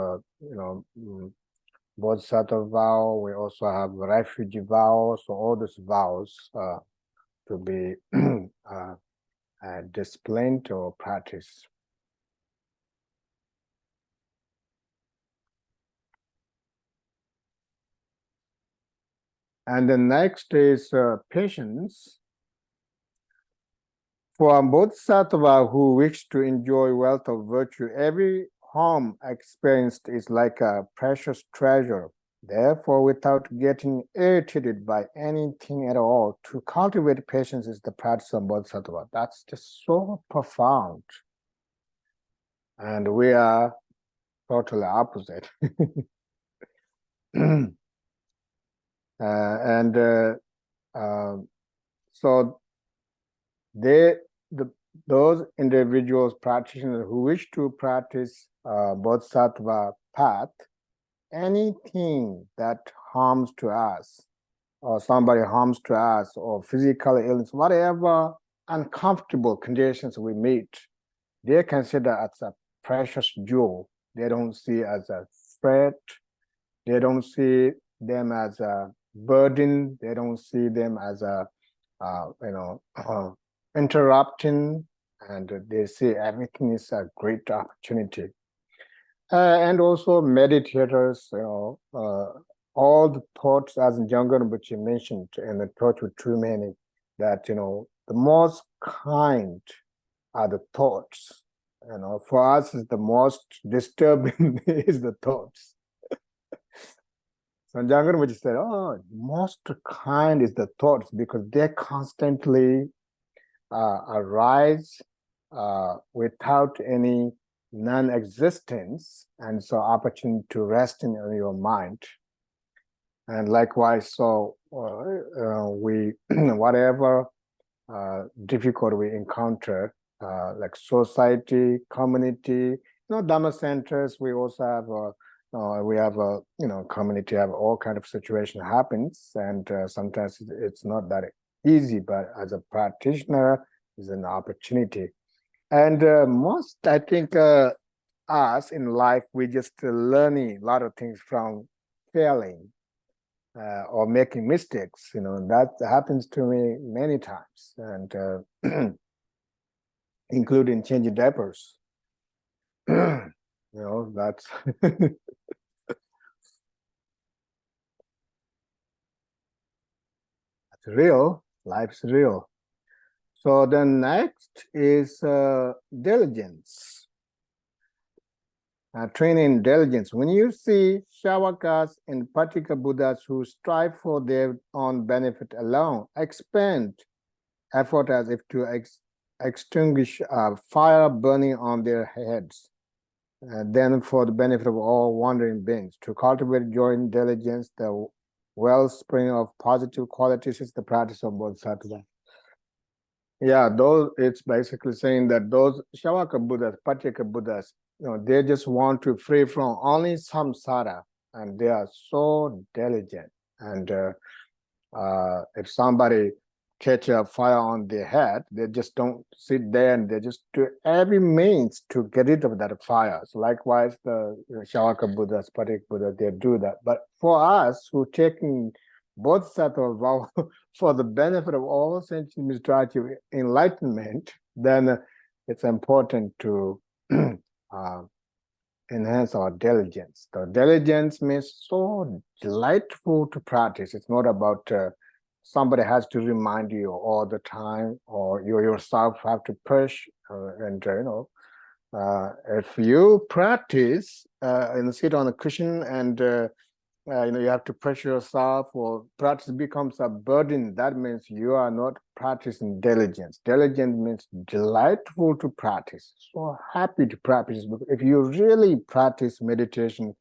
Bodhisattva vow. We also have refugee vows. So all these vows to be disciplined or practice. And the next is patience. For Bodhisattva who wish to enjoy wealth of virtue, every harm experienced is like a precious treasure. Therefore, without getting irritated by anything at all, to cultivate patience is the practice of Bodhisattva. That's just so profound. And we are totally opposite. So those individuals, practitioners who wish to practice Bodhisattva path, anything that harms to us, or somebody harms to us, or physical illness, whatever uncomfortable conditions we meet, they consider as a precious jewel. They don't see as a threat. They don't see them as a burden. They don't see them as a interrupting, and they say everything is a great opportunity. And also meditators, all the thoughts, as Jangar Rinpoche mentioned in the Thought with True Meaning, that the most kind are the thoughts. For us, the most disturbing is the thoughts. So Jangar Rinpoche said, most kind is the thoughts, because they constantly arise without any non-existence, and so opportunity to rest in your mind. And likewise, so we whatever difficult we encounter, like society, community, Dhamma centers, we also have we have a community, have all kind of situation happens, and sometimes it's not that easy, but as a practitioner is an opportunity. And most, I think, us in life, we just learning a lot of things from failing or making mistakes. That happens to me many times, and including changing diapers. That's that's real. Life's real. So the next is diligence. Training in diligence. When you see Shavakas and Patika Buddhas who strive for their own benefit alone, expend effort as if to extinguish a fire burning on their heads, then for the benefit of all wandering beings. To cultivate joy and diligence, the wellspring of positive qualities, is the practice of Bodhisattva. Yeah, it's basically saying that those Shavaka Buddhas, Patika Buddhas, they just want to free from only samsara, and they are so diligent. And if somebody catch a fire on their head, they just don't sit there, and they just do every means to get rid of that fire. So likewise, the Shavaka Buddhas, Patika Buddhas, they do that. But for us who taking Bodhisattva vow for the benefit of all sentient administrative enlightenment, then it's important to enhance our diligence. The diligence means so delightful to practice. It's not about somebody has to remind you all the time, or you yourself have to push. If you practice and sit on a cushion and you have to push yourself, or practice becomes a burden, that means you are not practicing diligence. Diligence means delightful to practice, so happy to practice. If you really practice meditation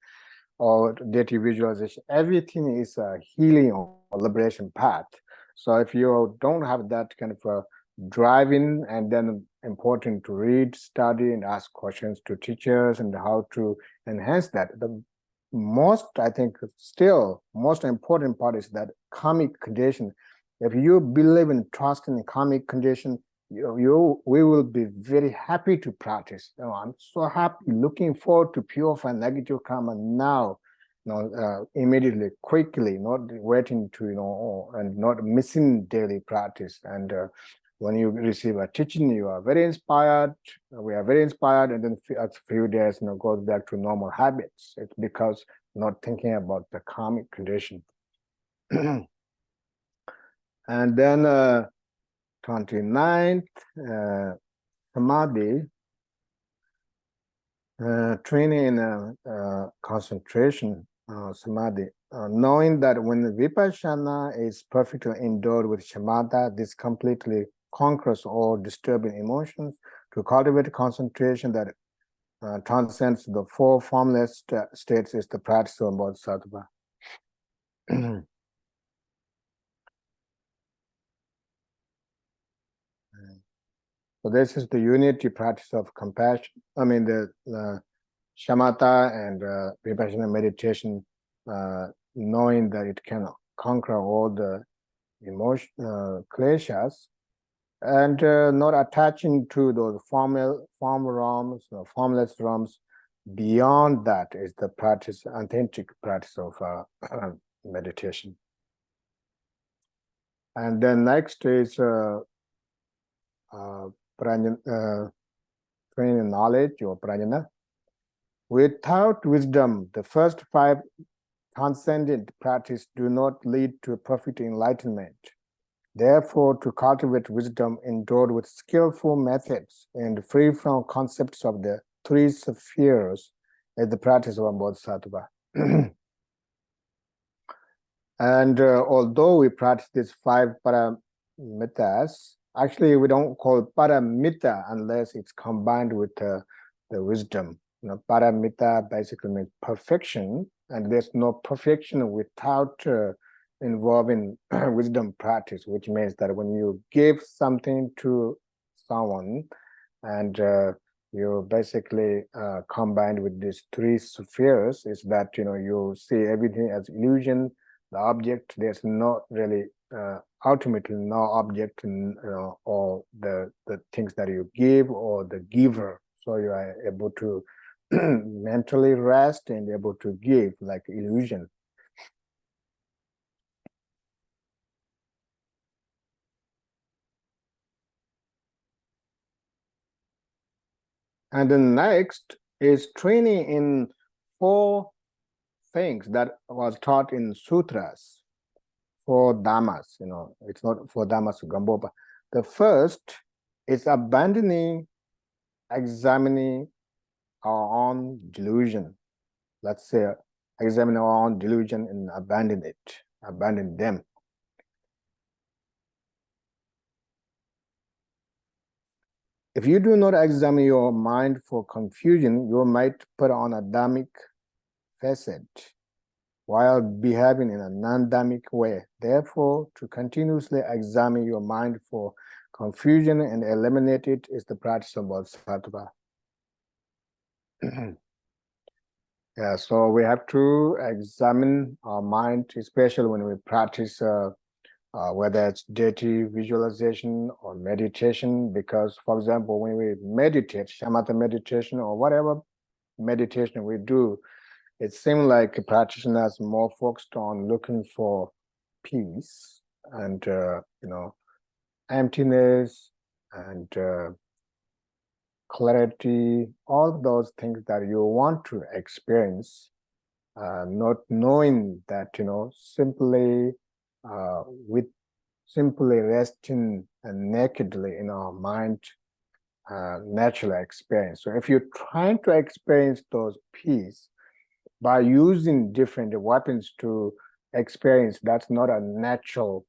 or deity visualization, everything is a healing or liberation path. So if you don't have that kind of driving, and then important to read, study, and ask questions to teachers and how to enhance that. The most, I think, still most important part is that karmic condition. If you believe in trust in karmic condition, we will be very happy to practice. I'm so happy, looking forward to purify negative karma now, immediately, quickly, not waiting to, and not missing daily practice. And when you receive a teaching, you are very inspired. We are very inspired, and then after a few days, goes back to normal habits. It's because not thinking about the karmic condition. And then 29th, samadhi, training in concentration, samadhi. Knowing that when the vipassana is perfectly endowed with shamatha, this completely conquers all disturbing emotions. To cultivate concentration that transcends the four formless states is the practice of bodhisattva. So this is the unity practice of compassion. I mean, the shamatha and vipassana meditation, knowing that it can conquer all the emotion kleshas, and not attaching to those formless realms. Beyond that is the practice, authentic practice of meditation. And then next is training knowledge or prajna. Without wisdom, the first 5 transcendent practices do not lead to perfect enlightenment. Therefore, to cultivate wisdom endowed with skillful methods and free from concepts of the 3 spheres is the practice of bodhisattva. And although we practice these 5 paramitas, actually we don't call it paramita unless it's combined with the wisdom. Paramita basically means perfection, and there's no perfection without involving wisdom practice, which means that when you give something to someone and you basically combined with these 3 spheres, is that you see everything as illusion. The object, there's not really ultimately no object or the things that you give or the giver, so you are able to mentally rest and able to give like illusion. And then next is training in 4 things that was taught in sutras, 4 dhammas. It's not 4 dhammas Gambopa. The first is abandoning, examining our own delusion. Let's say examine our own delusion and abandon them. If you do not examine your mind for confusion, you might put on a dhammic facet while behaving in a non-dhammic way. Therefore, to continuously examine your mind for confusion and eliminate it is the practice of bodhisattva. Yeah, so we have to examine our mind, especially when we practice whether it's deity visualization or meditation, because, for example, when we meditate, shamatha meditation or whatever meditation we do, it seems like practitioners more focused on looking for peace and emptiness and clarity, all those things that you want to experience, not knowing that simply resting nakedly in our mind, natural experience. So if you're trying to experience those peace by using different weapons to experience, that's not a natural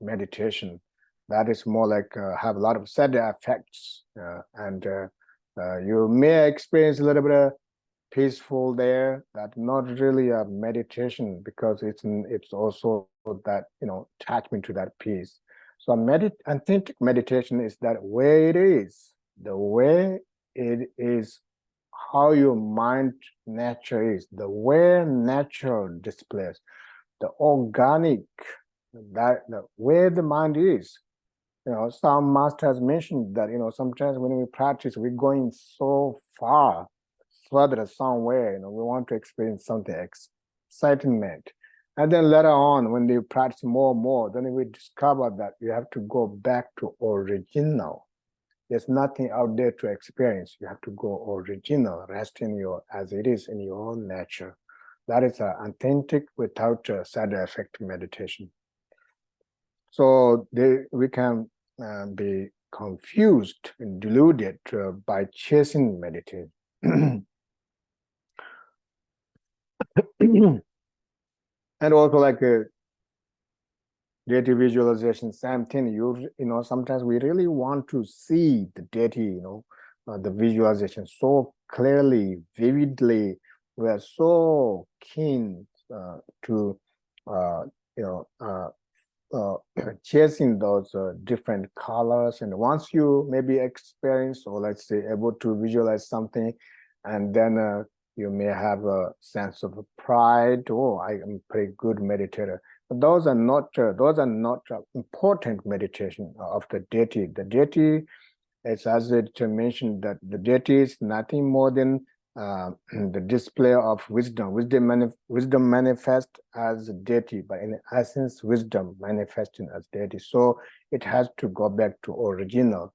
meditation. That is more like have a lot of side effects, and you may experience a little bit of peaceful there. That's not really a meditation, because it's also that attachment to that peace. So authentic meditation is that way it is, the way it is, how your mind nature is, the way nature displays, the organic, that the way the mind is. Some master has mentioned that, sometimes when we practice, we're going so far, further somewhere, we want to experience something, excitement. And then later on, when they practice more and more, then we discover that you have to go back to original. There's nothing out there to experience. You have to go original, rest in your, as it is in your own nature. That is authentic without side effect meditation. So we can be confused and deluded by chasing meditation. And also like deity visualization, same thing. Sometimes we really want to see the deity, the visualization so clearly, vividly. We are so keen to, chasing those different colors. And once you maybe experience, or let's say able to visualize something, and then you may have a sense of pride. Oh, I am a pretty good meditator. But those are not important meditation of the deity. The deity, it's as it mentioned, that the deity is nothing more than the display of wisdom. Wisdom manifests as deity, but in essence, wisdom manifesting as deity. So it has to go back to original.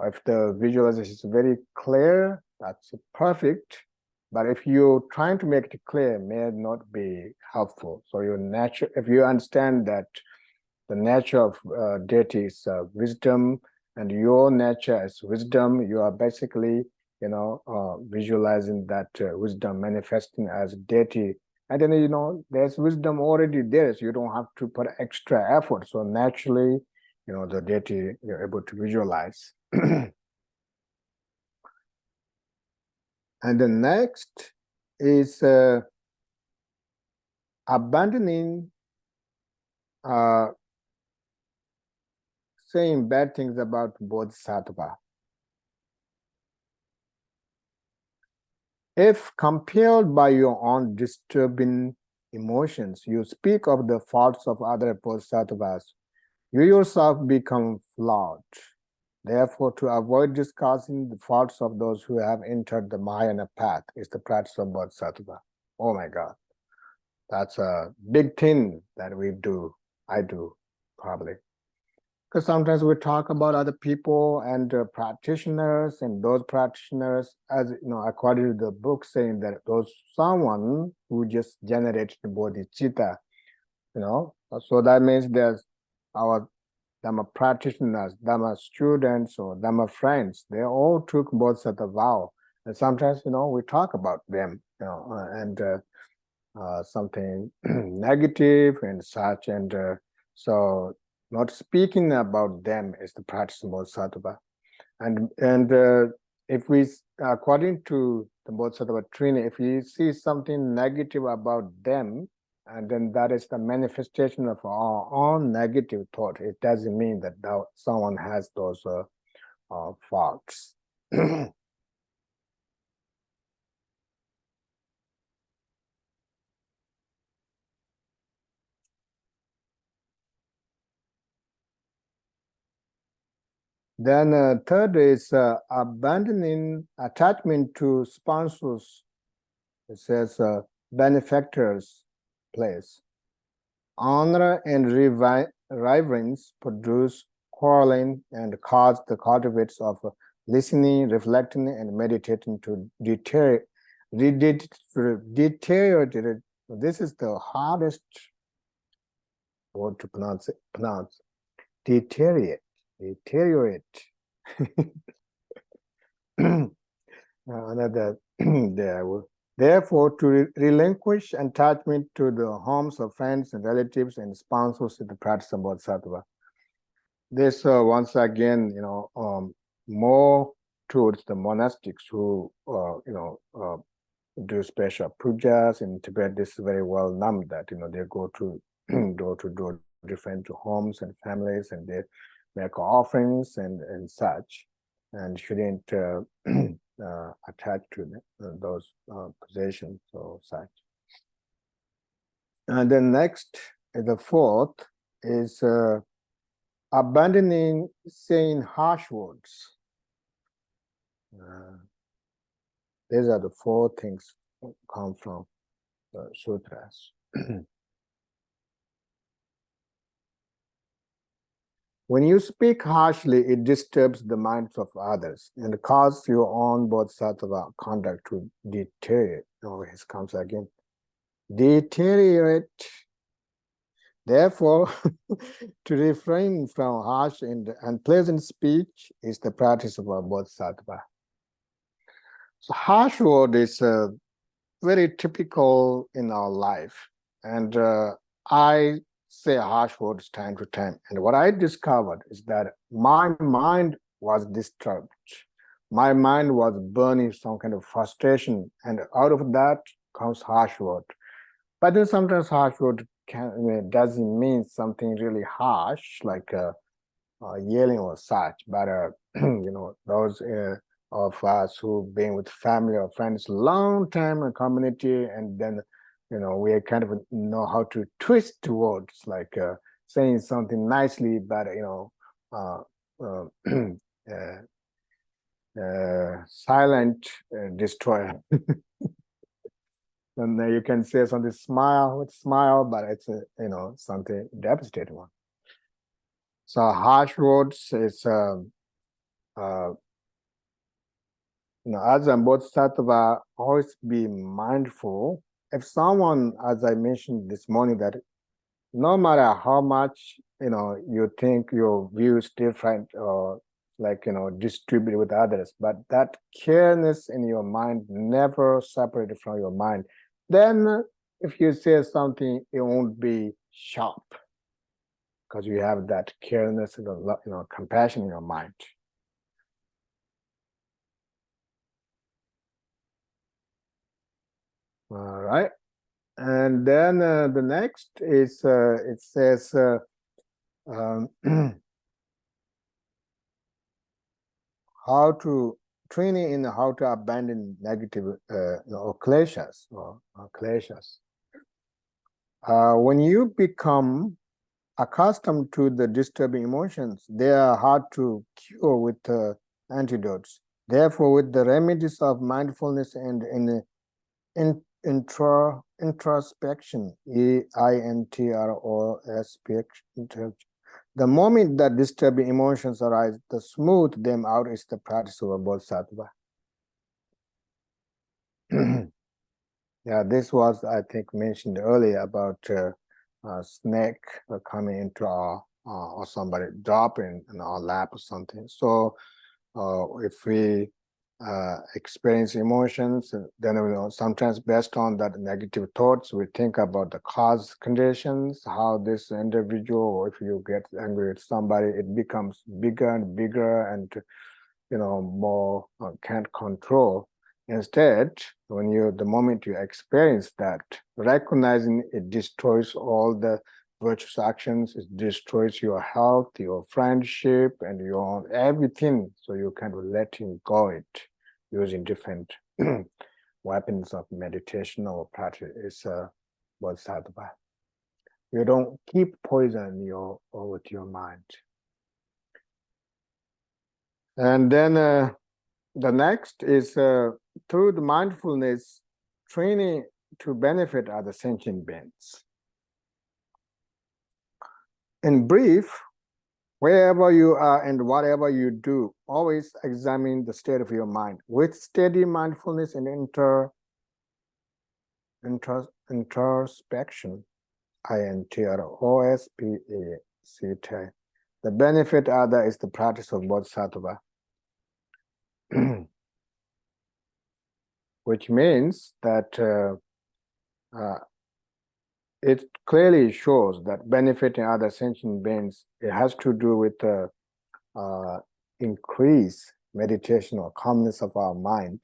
If the visualization is very clear, that's perfect. But if you're trying to make it clear, it may not be helpful. So if you understand that the nature of deity is wisdom, and your nature is wisdom, you are basically, visualizing that wisdom manifesting as deity. And then, there's wisdom already there, so you don't have to put extra effort. So naturally, the deity you're able to visualize. And the next is abandoning saying bad things about Bodhisattva. If compelled by your own disturbing emotions, you speak of the faults of other Bodhisattvas, you yourself become flawed. Therefore, to avoid discussing the faults of those who have entered the Mahayana path is the practice of Bodhisattva. Oh my God. That's a big thing that I do, probably. Because sometimes we talk about other people and practitioners, and those practitioners, as according to the book, saying that someone who just generated the bodhicitta, so that means there's our Dhamma practitioners, Dhamma students, or Dhamma friends. They all took bodhisattva vow, and sometimes we talk about them, and something negative and such, and so not speaking about them is the practice of bodhisattva. And if we, according to the bodhisattva training, if you see something negative about them, and then that is the manifestation of our own negative thought, it doesn't mean that someone has those faults. Then third is abandoning attachment to sponsors. It says benefactors' place. Honor and reverence produce quarreling and cause the cultivates of listening, reflecting, and meditating to deteriorate. This is the hardest word to pronounce. Deteriorate. Another there. Therefore, to relinquish attachment to the homes of friends and relatives and sponsors in the practice of Bodhisattva. This once again, more towards the monastics who, do special pujas in Tibet. This is very well known that they go to door to door different homes and families, and they make offerings and such, and shouldn't attach to those possessions or such. And then next, the fourth is abandoning saying harsh words. These are the four things that come from the sutras. When you speak harshly, it disturbs the minds of others and causes your own bodhisattva conduct to deteriorate. Oh, here comes again. Deteriorate. Therefore, to refrain from harsh and unpleasant speech is the practice of a bodhisattva. So harsh word is very typical in our life. And I say harsh words time to time. And what I discovered is that my mind was disturbed. My mind was burning some kind of frustration. And out of that comes harsh word. But then sometimes harsh word doesn't mean something really harsh, like yelling or such. But, those of us who've been with family or friends long time in community, and then we kind of know how to twist words, like saying something nicely, but silent destroyer. And then you can say something with smile, but it's something devastating one. So harsh words is as a bodhisattva, always be mindful. If someone, as I mentioned this morning, that no matter how much you think your view is different or distributed with others, but that careness in your mind never separated from your mind, then if you say something, it won't be sharp because you have that careness and compassion in your mind. All right, and then the next is it says how to training in how to abandon negative kleshas or kleshas. When you become accustomed to the disturbing emotions, they are hard to cure with antidotes. Therefore, with the remedies of mindfulness and introspection, introspection, the moment that disturbing emotions arise, to smooth them out is the practice of a bodhisattva. Yeah, this was, I think, mentioned earlier about a snake coming into our or somebody dropping in our lap or something. So if we experience emotions, then sometimes based on that negative thoughts, we think about the cause conditions, how this individual, or if you get angry with somebody, it becomes bigger and bigger and more can't control. Instead, the moment you experience that, recognizing it destroys all the virtuous actions, it destroys your health, your friendship, and your everything. So you kind of letting go it using different weapons of meditation or practice is bodhisattva. You don't keep poison with your mind. And then the next is through the mindfulness training to benefit other sentient beings. In brief, wherever you are and whatever you do, always examine the state of your mind with steady mindfulness and introspection. INTROSPECT. The benefit other is the practice of bodhisattva. Which means that it clearly shows that benefiting other sentient beings, it has to do with increase meditation or calmness of our mind,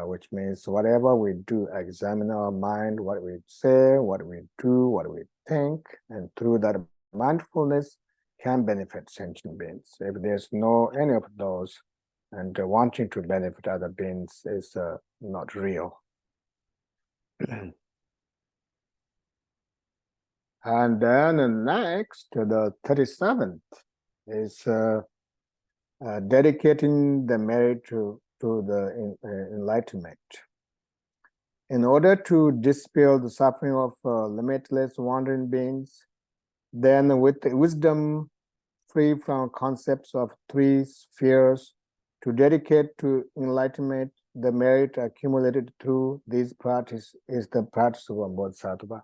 which means whatever we do, examine our mind, what we say, what we do, what we think, and through that mindfulness can benefit sentient beings. If there's no any of those, and wanting to benefit other beings is not real. And then next, the 37th is dedicating the merit to the enlightenment. In order to dispel the suffering of limitless wandering beings, then with wisdom free from concepts of three spheres, to dedicate to enlightenment, the merit accumulated through this practice is the practice of a bodhisattva.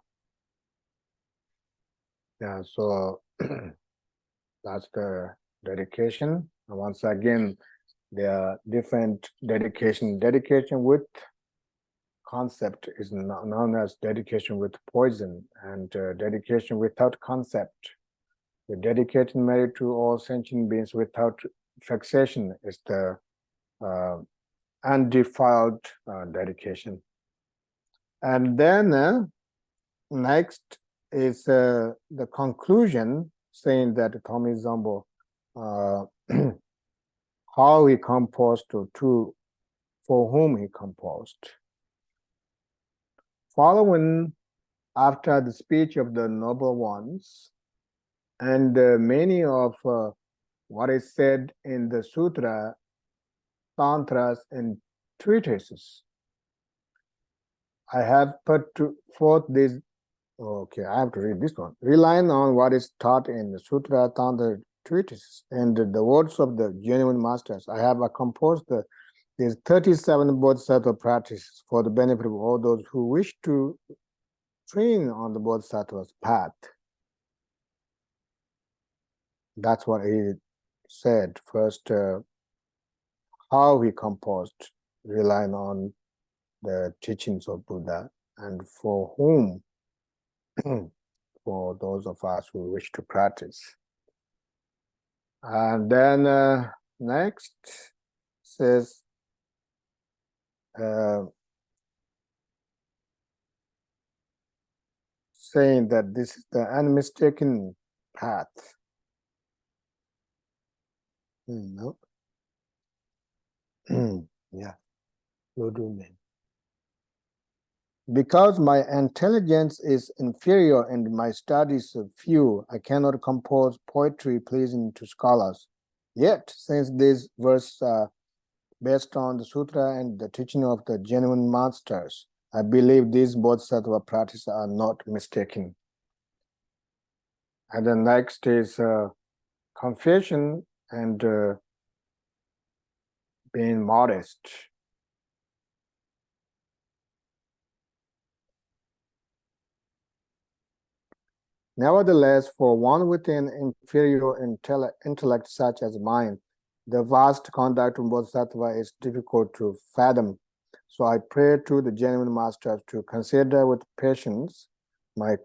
Yeah, so that's the dedication. And once again, there are different dedication. Dedication with concept is known as dedication with poison, and dedication without concept. The dedicating merit to all sentient beings without fixation is the undefiled dedication. And then next is the conclusion, saying that Tommy Zombo, how he composed to for whom he composed. Following after the speech of the noble ones, and many of what is said in the sutra, tantras, and treatises, I have put forth this. Okay, I have to read this one. Relying on what is taught in the sutra, tantra, treatises, and the words of the genuine masters, I have composed these 37 bodhisattva practices for the benefit of all those who wish to train on the bodhisattva's path. That's what he said first, how he composed, relying on the teachings of Buddha, and for whom, for those of us who wish to practice. And then next says, saying that this is the unmistaken path. No. Yeah. Because my intelligence is inferior and my studies few, I cannot compose poetry pleasing to scholars. Yet, since these verses are based on the sutra and the teaching of the genuine masters, I believe these bodhisattva practices are not mistaken. And the next is confession and being modest. Nevertheless, for one with an inferior intellect such as mine, the vast conduct of bodhisattva is difficult to fathom. So I pray to the genuine masters to consider with patience my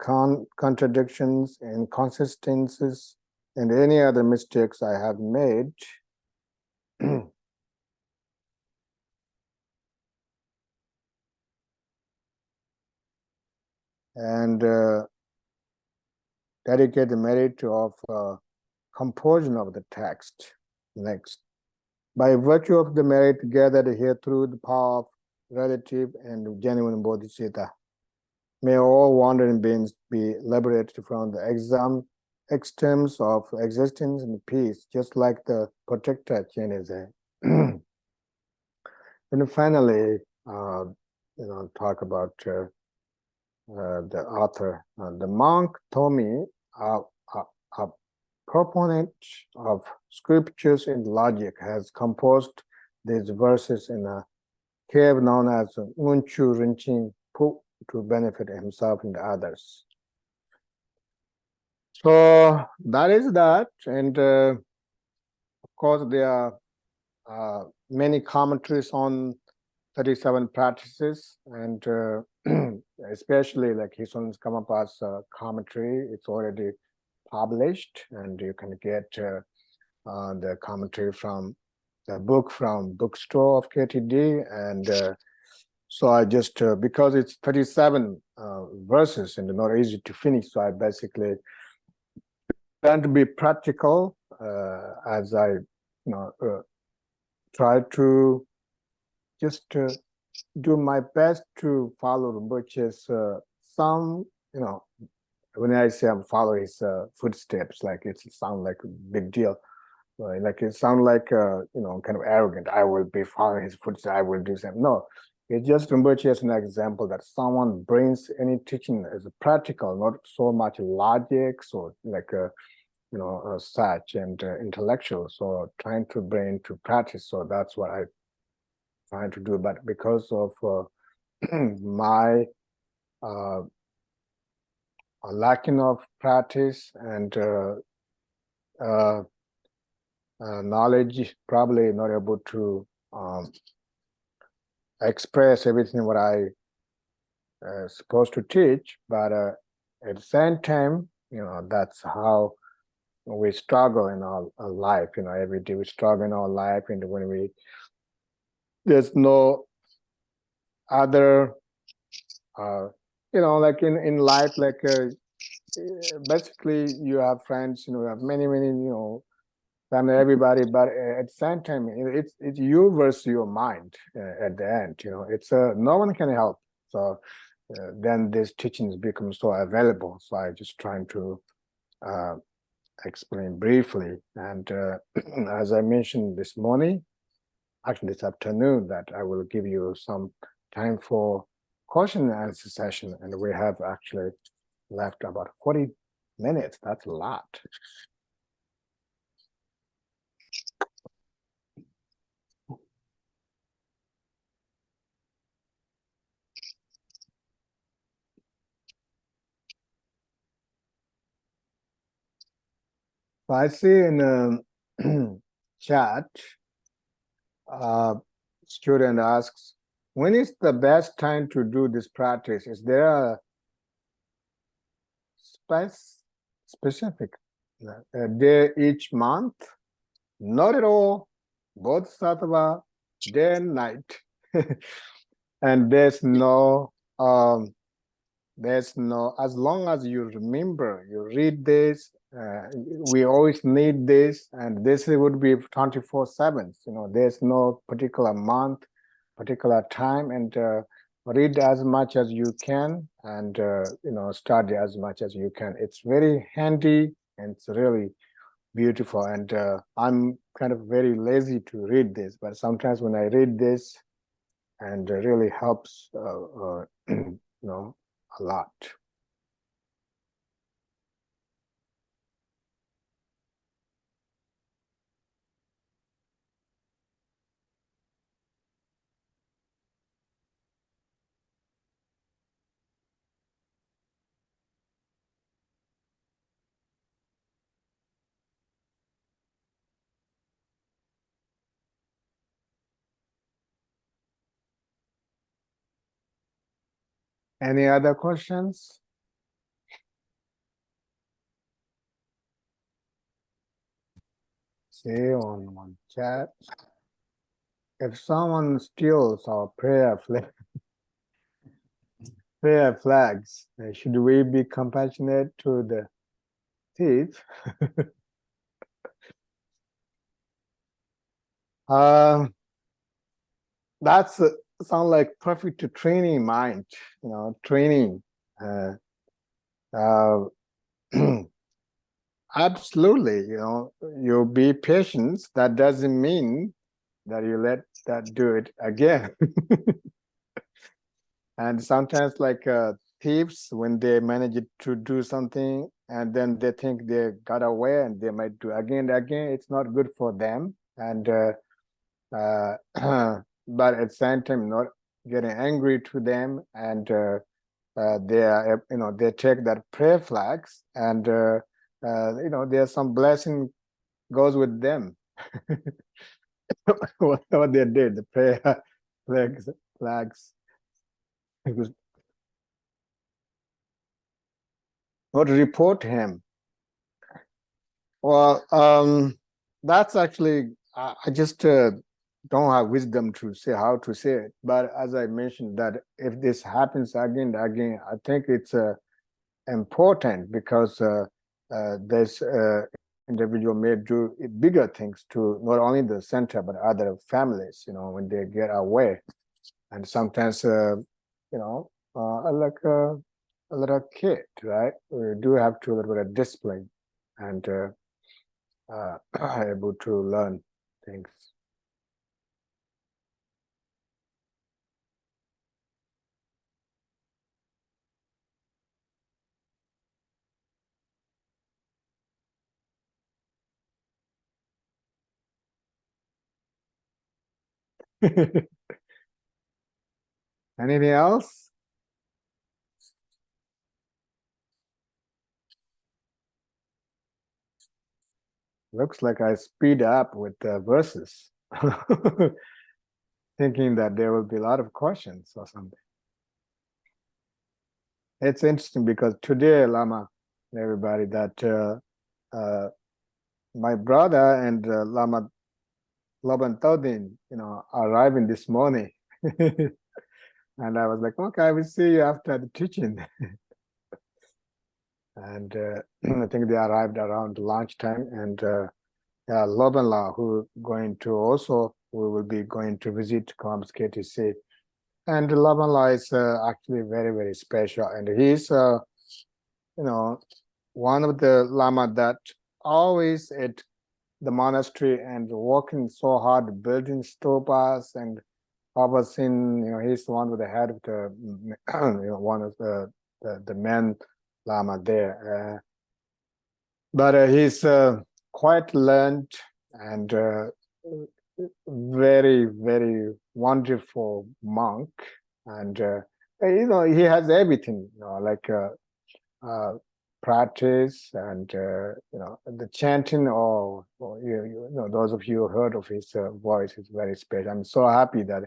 contradictions, inconsistencies, and any other mistakes I have made. And dedicate the merit of composition of the text. Next, by virtue of the merit gathered here through the power of relative and genuine bodhisattva, may all wandering beings be liberated from the extremes of existence and peace, just like the protector Cheneze. And finally, talk about the author. The monk Tomi, a proponent of scriptures and logic, has composed these verses in a cave known as Unchu Rinchen Pu to benefit himself and others. So that is that, and of course there are many commentaries on 37 practices, and especially like Hison's Kamapa's commentary. It's already published, and you can get the commentary from the book from bookstore of KTD, and So I just, because it's 37 verses and not easy to finish, so I basically trying to be practical as I, try to just do my best to follow Rinpoche's some, when I say I'm following his footsteps, like it sounds like a big deal. Like it sounds like, kind of arrogant. I will be following his footsteps. I will do something. No, it's just Rinpoche as an example that someone brings any teaching as a practical, not so much logic or like such and intellectual. So trying to bring to practice. So that's what I trying to do. But because of my lacking of practice and knowledge, probably not able to express everything what I supposed to teach. But at the same time, that's how we struggle in our life. Every day we struggle in our life, and when there's no other, like in life, like basically you have friends, you have many, family, everybody, but at the same time, it's you versus your mind at the end. It's no one can help. So then these teachings become so available. So I just trying to explain briefly. And as I mentioned this morning, actually this afternoon, that I will give you some time for question and answer session, and we have actually left about 40 minutes. That's a lot. I see in chat, student asks, when is the best time to do this practice? Is there a specific day each month? Not at all. Both sattva, day and night. And there's no, as long as you remember, you read this, we always need this, and this would be 24/7. There's no particular month, particular time, and read as much as you can, and study as much as you can. It's very handy and it's really beautiful. And I'm kind of very lazy to read this, but sometimes when I read this, and it really helps, a lot. Any other questions? See on one chat. If someone steals our prayer flags, should we be compassionate to the thief? That's sound like perfect training mind, training. Absolutely, you be patient. That doesn't mean that you let that do it again. And sometimes, like thieves, when they manage to do something and then they think they got away and they might do again and again, it's not good for them. And but at the same time, not getting angry to them, and they are, they take that prayer flags, and there's some blessing goes with them. Whatever they did, the prayer flags. Not report him. Well, that's actually I just don't have wisdom to say how to say it. But as I mentioned, that if this happens again and again, I think it's important because this individual may do bigger things to not only the center but other families. When they get away, and sometimes like a little kid, right? We do have to a little bit of discipline and able to learn things. Anything else? Looks like I speed up with the verses, thinking that there will be a lot of questions or something. It's interesting because today, Lama, everybody, that my brother and Lama Laban Todin, arriving this morning. And I was like, okay, I will see you after the teaching. And I think they arrived around lunchtime. And Laban La, who going to also, we will be going to visit Columbus KTC. And Laban La is actually very, very special. And he's, one of the Lama that always at the monastery and working so hard, building stupas and overseeing, he's one of the head of the, one of the men Lama there. But he's quite learned and very, very wonderful monk. And, he has everything, like practice and, the chanting or those of you who heard of his voice is very special. I'm so happy that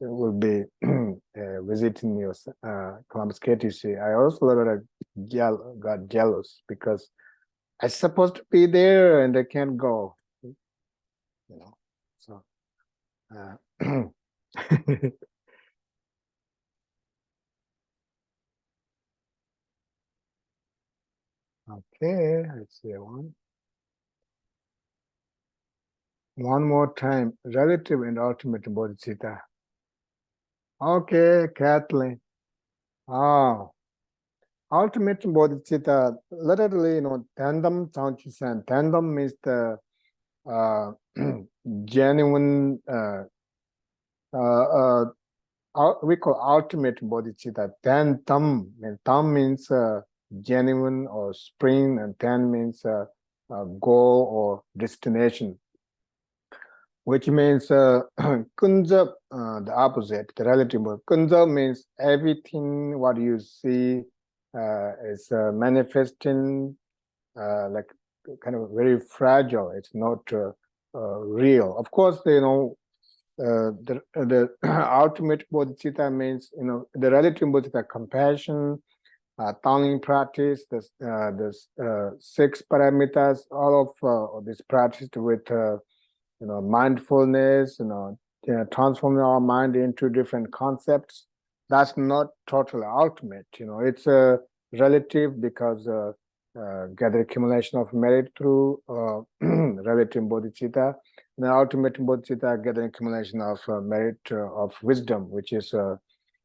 will be visiting your Columbus KTC. I also got jealous because I'm supposed to be there and I can't go. So okay, let's see one more time. Relative and ultimate bodhicitta. Okay, Kathleen. Oh, ultimate bodhicitta, literally, tandem Chanchusan. Tandem means the genuine, we call ultimate bodhicitta. Then tam means genuine or spring, and ten means goal or destination, which means kunja, the opposite, the relative word. Kunja means everything what you see is manifesting like kind of very fragile. It's not real. Of course, the ultimate bodhicitta means, the relative bodhicitta, compassion, Tangling practice, the 6 parameters, all of this practiced with mindfulness, transforming our mind into different concepts. That's not totally ultimate. It's relative because gather accumulation of merit through relative bodhicitta. And the ultimate bodhicitta gather accumulation of merit of wisdom, which is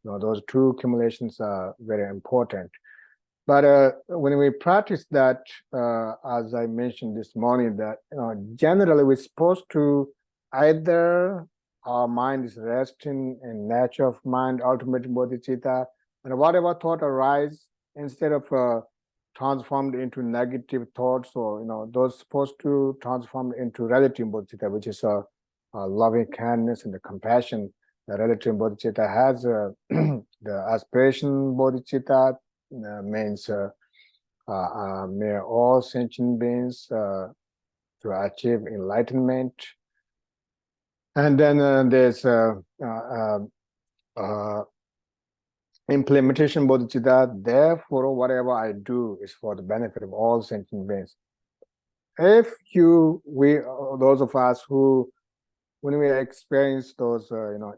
those 2 accumulations are very important. But when we practice that, as I mentioned this morning, that generally we're supposed to either our mind is resting in nature of mind, ultimate bodhicitta, and whatever thought arise, instead of transformed into negative thoughts, or those supposed to transform into relative bodhicitta, which is a loving kindness and the compassion. The relative bodhicitta has the aspiration bodhicitta. Means may all sentient beings to achieve enlightenment. And then there's implementation bodhicitta. Therefore, whatever I do is for the benefit of all sentient beings. If those of us who when we experience those,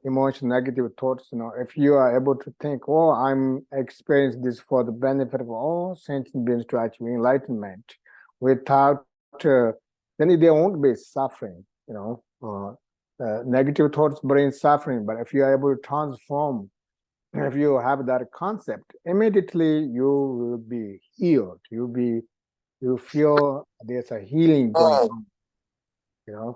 emotion, negative thoughts, if you are able to think, oh, I'm experiencing this for the benefit of all sentient beings to achieve enlightenment, without, then there won't be suffering, negative thoughts bring suffering, but if you are able to transform, if you have that concept, immediately you will be healed. You feel there's a healing going on,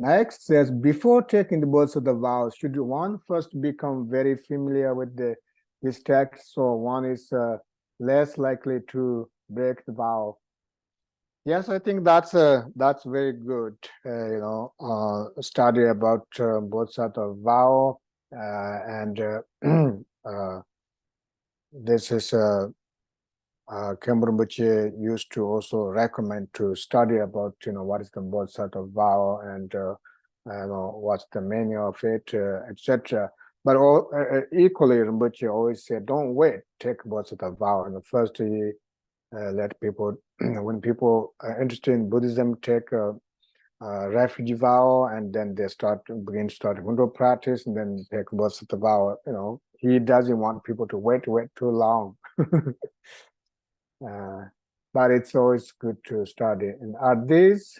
Next says, before taking the words of the vows, should one first become very familiar with this text, so one is less likely to break the vow? Yes, I think that's very good. Study about both sides of vow, and this is Kembrumbuchi used to also recommend to study about what is the both side of vow, and what's the meaning of it, etc. But equally, Rinpoche always said, don't wait, take both sides of vow. And first he let people, when people are interested in Buddhism, take a refugee vow, and then they begin to start window practice, and then take both sides of vow. He doesn't want people to wait too long. But it's always good to study. And are these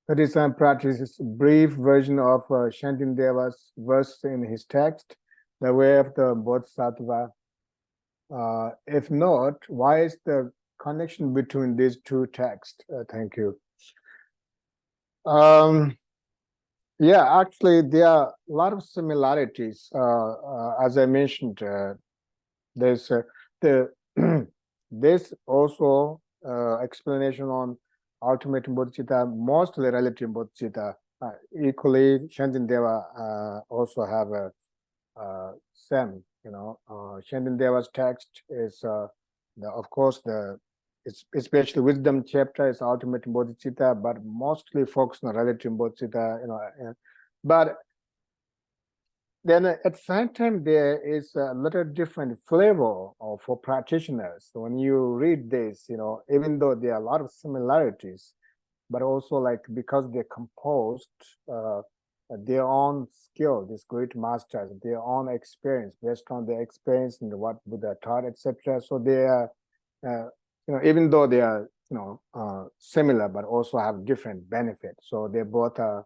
37 practices brief version of Shantindeva's verse in his text, the way of the Bodhisattva? If not, why is the connection between these two texts? Thank you. Yeah, actually, there are a lot of similarities. As I mentioned, there's this also explanation on ultimate bodhicitta, mostly relative bodhicitta. Equally, Shantideva also have a same. Shantideva's text is of course it's especially wisdom chapter is ultimate bodhicitta, but mostly focused on relative bodhicitta. But then at the same time, there is a little different flavor for practitioners. So when you read this, even though there are a lot of similarities, but also because they're composed, their own skill, these great masters, their own experience, based on their experience and what Buddha taught, etc. So they are, even though they are, similar, but also have different benefits. So they both are,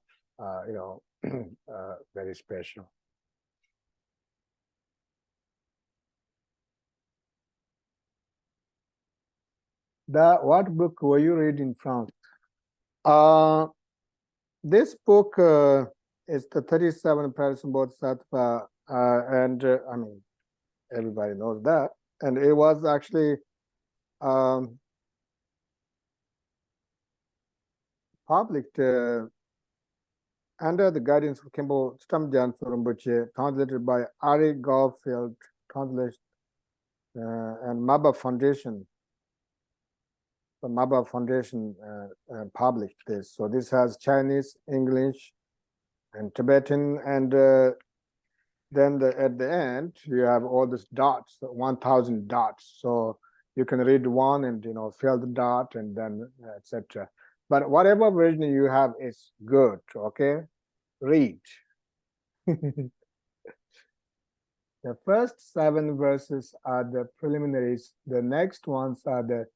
very special. What book were you reading from? This book is the 37 Practices Bodhisattva, and I mean, everybody knows that. And it was actually published under the guidance of Khenpo Stamjan Rinpoche, translated by Ari Goldfield, translation, and Maba Foundation. The Maba Foundation published this. So this has Chinese, English, and Tibetan, and then at the end you have all these dots, 1,000 dots. So you can read one and fill the dot, and then etc. But whatever version you have is good. Okay, read. The first 7 verses are the preliminaries. The next ones are the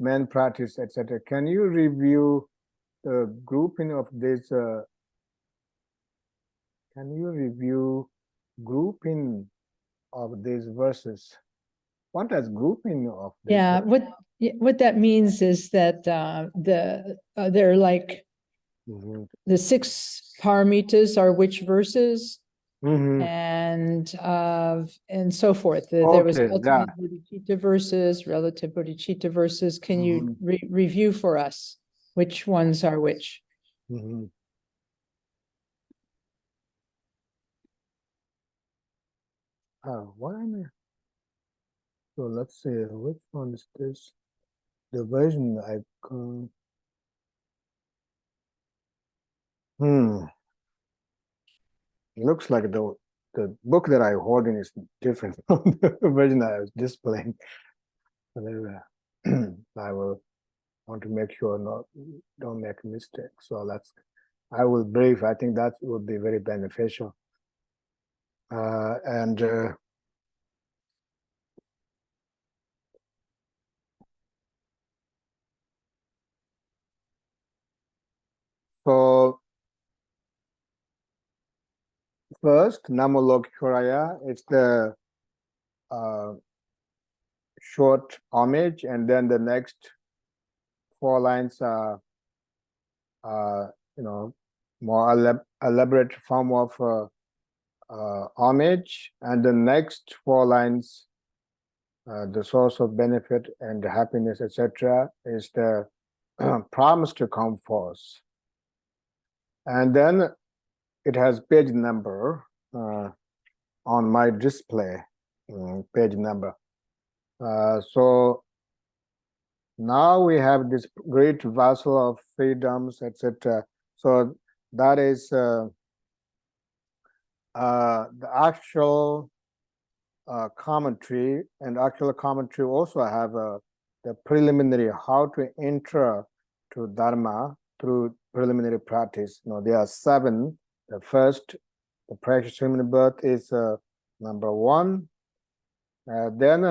main practice, etc. Can you review the grouping of this? Can you review grouping of these verses? What does grouping of this? Yeah, what that means is that they're like the 6 paramitas are which verses, and so forth. There was ultimate bodhicitta verses, relative bodhicitta verses. Can you review for us which ones are which? Why am I? So let's see, which one is this? The version I can. Looks like the book that I'm holding is different from the version I was displaying. I will want to make sure don't make a mistake. So I will brief. I think that would be very beneficial. So first, Namo Lokikuraya, it's the short homage, and then the next 4 lines are more elaborate form of homage, and the next 4 lines, the source of benefit and happiness, etc., is the promise to come forth. And then it has page number on my display, page number. So now we have this great vessel of freedoms, etc. So that is the actual commentary, and actual commentary also have the preliminary how to enter to Dharma through preliminary practice. There are 7. The first, the precious human birth, is number 1. Then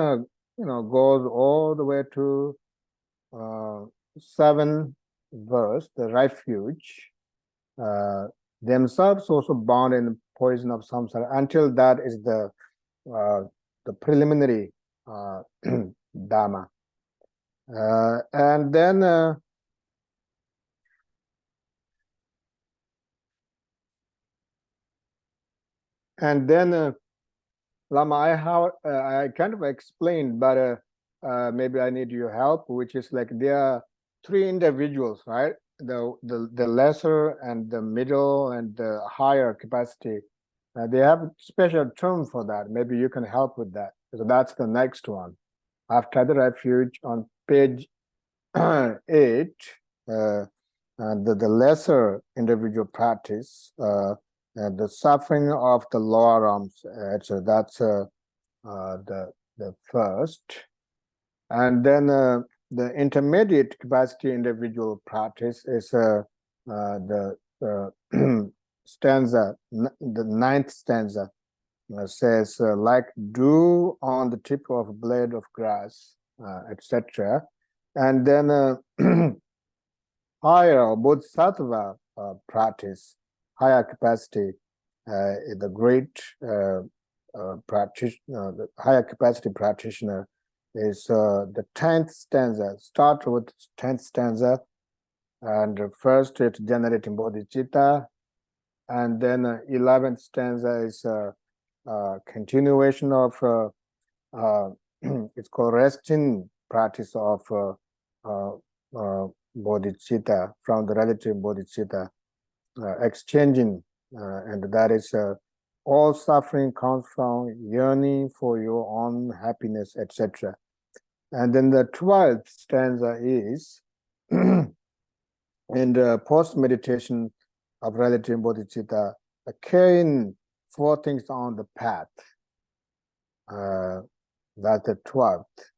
goes all the way to 7 verse, the refuge. Themselves also bound in poison of samsara. Until that is the preliminary dharma, and then Lama, I kind of explained, but maybe I need your help, which is like there are 3 individuals, right? The lesser and the middle and the higher capacity. They have a special term for that. Maybe you can help with that. So that's the next one. After the refuge, on page 8, the lesser individual practice, the suffering of the lower arms. So that's the first. And then the intermediate capacity individual practice is the stanza, the 9th stanza, says, like dew on the tip of a blade of grass, etc. And then higher bodhisattva practice, higher capacity, the great practitioner, the higher capacity practitioner is the 10th stanza. Start with 10th stanza, and first it's generating bodhicitta, and then 11th stanza is continuation of it's called resting practice of bodhicitta, from the relative bodhicitta, exchanging, and that is all suffering comes from yearning for your own happiness, etc. And then the 12th stanza is in the post-meditation of relative bodhicitta, carrying 4 things on the path. That's the 12th.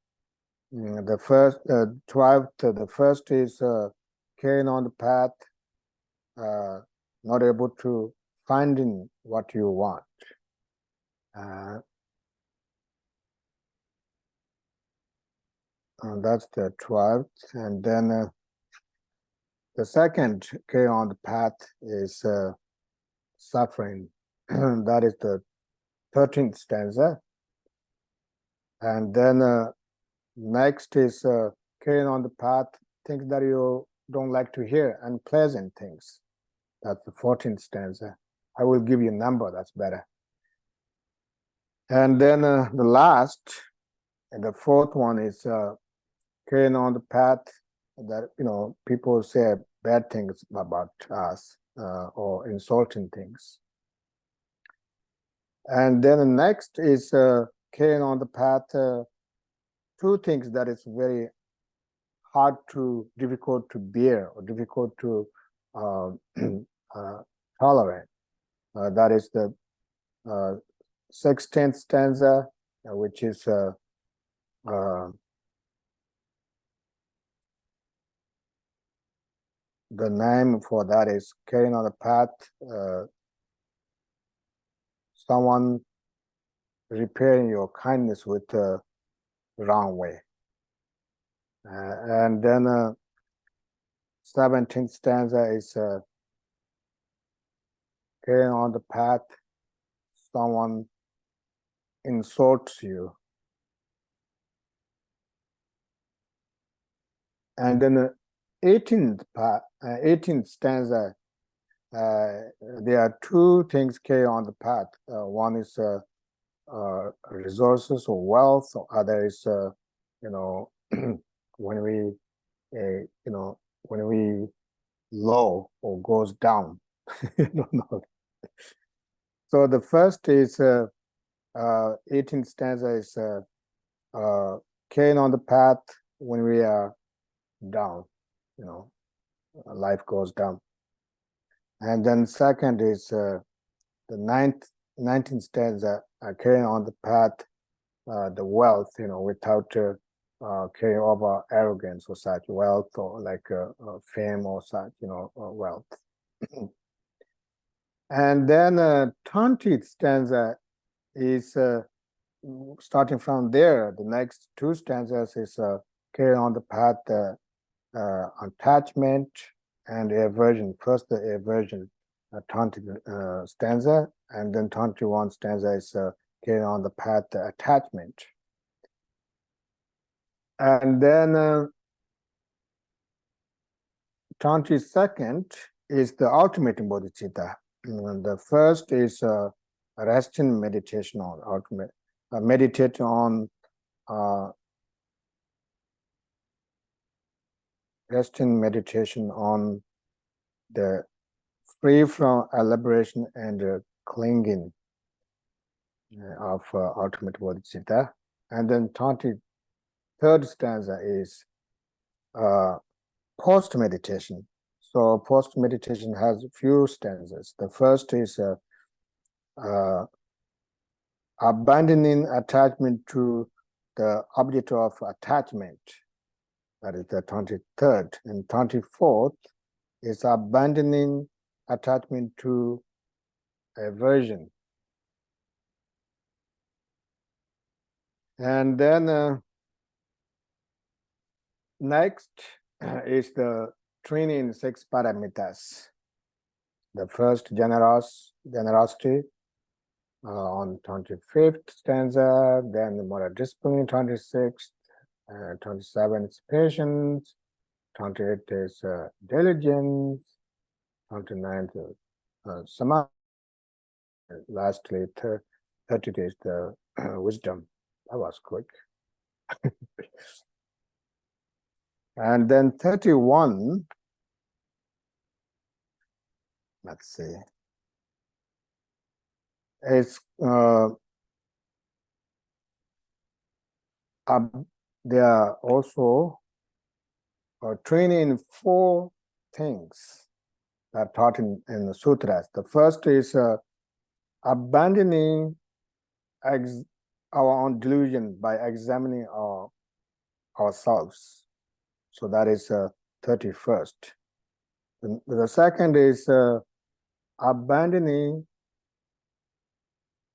The first, 12th, the first is carrying on the path, not able to finding what you want. And that's the 12th. And then the second carry on the path is suffering. That is the 13th stanza. And then next is carrying on the path, things that you don't like to hear, unpleasant things. That's the 14th stanza. I will give you a number, that's better. And then the last, and the 4th one is carrying on the path that, people say bad things about us or insulting things. And then the next is carrying on the path 2 things that is very hard to, difficult to bear or difficult to tolerate. That is the 16th stanza, which is the name for that is carrying on the path, someone repairing your kindness with the wrong way. And then 17th stanza is carrying on the path, someone insults you. And then 18th stanza, there are two things carry on the path. One is resources or wealth, or other is when we when we low or goes down. Don't know. So the first is 18th stanza is carrying on the path when we are down, life goes down. And then second is the 19th stanza, carrying on the path, the wealth, without carrying over arrogance or such wealth, or like fame or such, wealth. And then 20th stanza is starting from there. The next two stanzas is carrying on the path, attachment and aversion. First the aversion, 20th stanza, and then 21 stanza is carrying on the path, attachment. And then 22nd is the ultimate bodhicitta. The first is resting meditation on ultimate, meditate on resting meditation on the free from elaboration and clinging of ultimate bodhicitta. And then 23rd stanza is post meditation. So post meditation has a few stanzas. The first is abandoning attachment to the object of attachment. That is the 23rd. And 24th is abandoning attachment to aversion. And then next is the training in 6 paramitas. The first, generosity on 25th stanza, then moral discipline, 26th, 27th is patience, 28th is diligence, 29th is samadhi, lastly 30th is the wisdom. That was quick. And then 31, let's see, it's they are also training in 4 things that are taught in the sutras. The first is abandoning our own delusion by examining ourselves. So that is 31st. The second is abandoning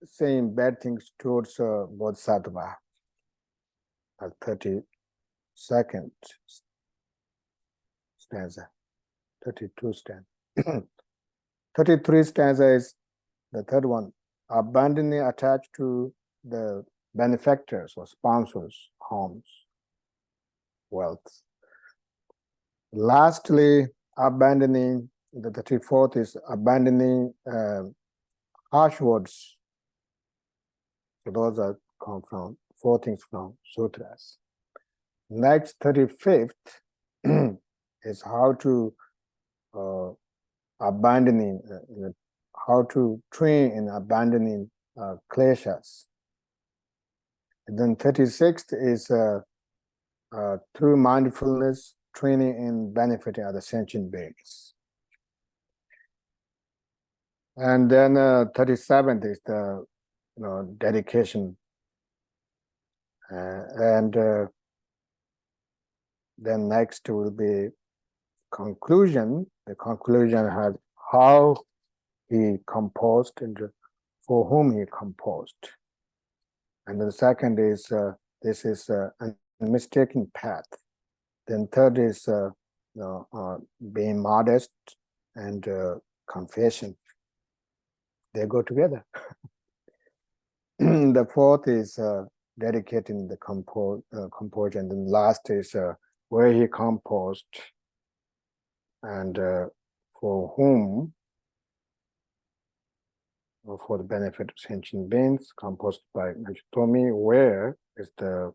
saying bad things towards bodhisattva. 32nd stanza, 32 stanza. 33 stanza is the third one, abandoning attached to the benefactors or sponsors, homes, wealth. Lastly, abandoning, the 34th is abandoning harsh words. So those are come from 4 things from sutras. Next, 35th is how to abandoning, how to train in abandoning kleshas. And then 36th is through mindfulness, training in benefiting other sentient beings. And then 37th is the dedication, and then next will be conclusion. The conclusion had how he composed and for whom he composed. And the second is this is a mistaken path. Then third is being modest and confession. They go together. The fourth is dedicating the composure, and then last is where he composed and for whom, or for the benefit of sentient beings, composed by Tomi. Where is the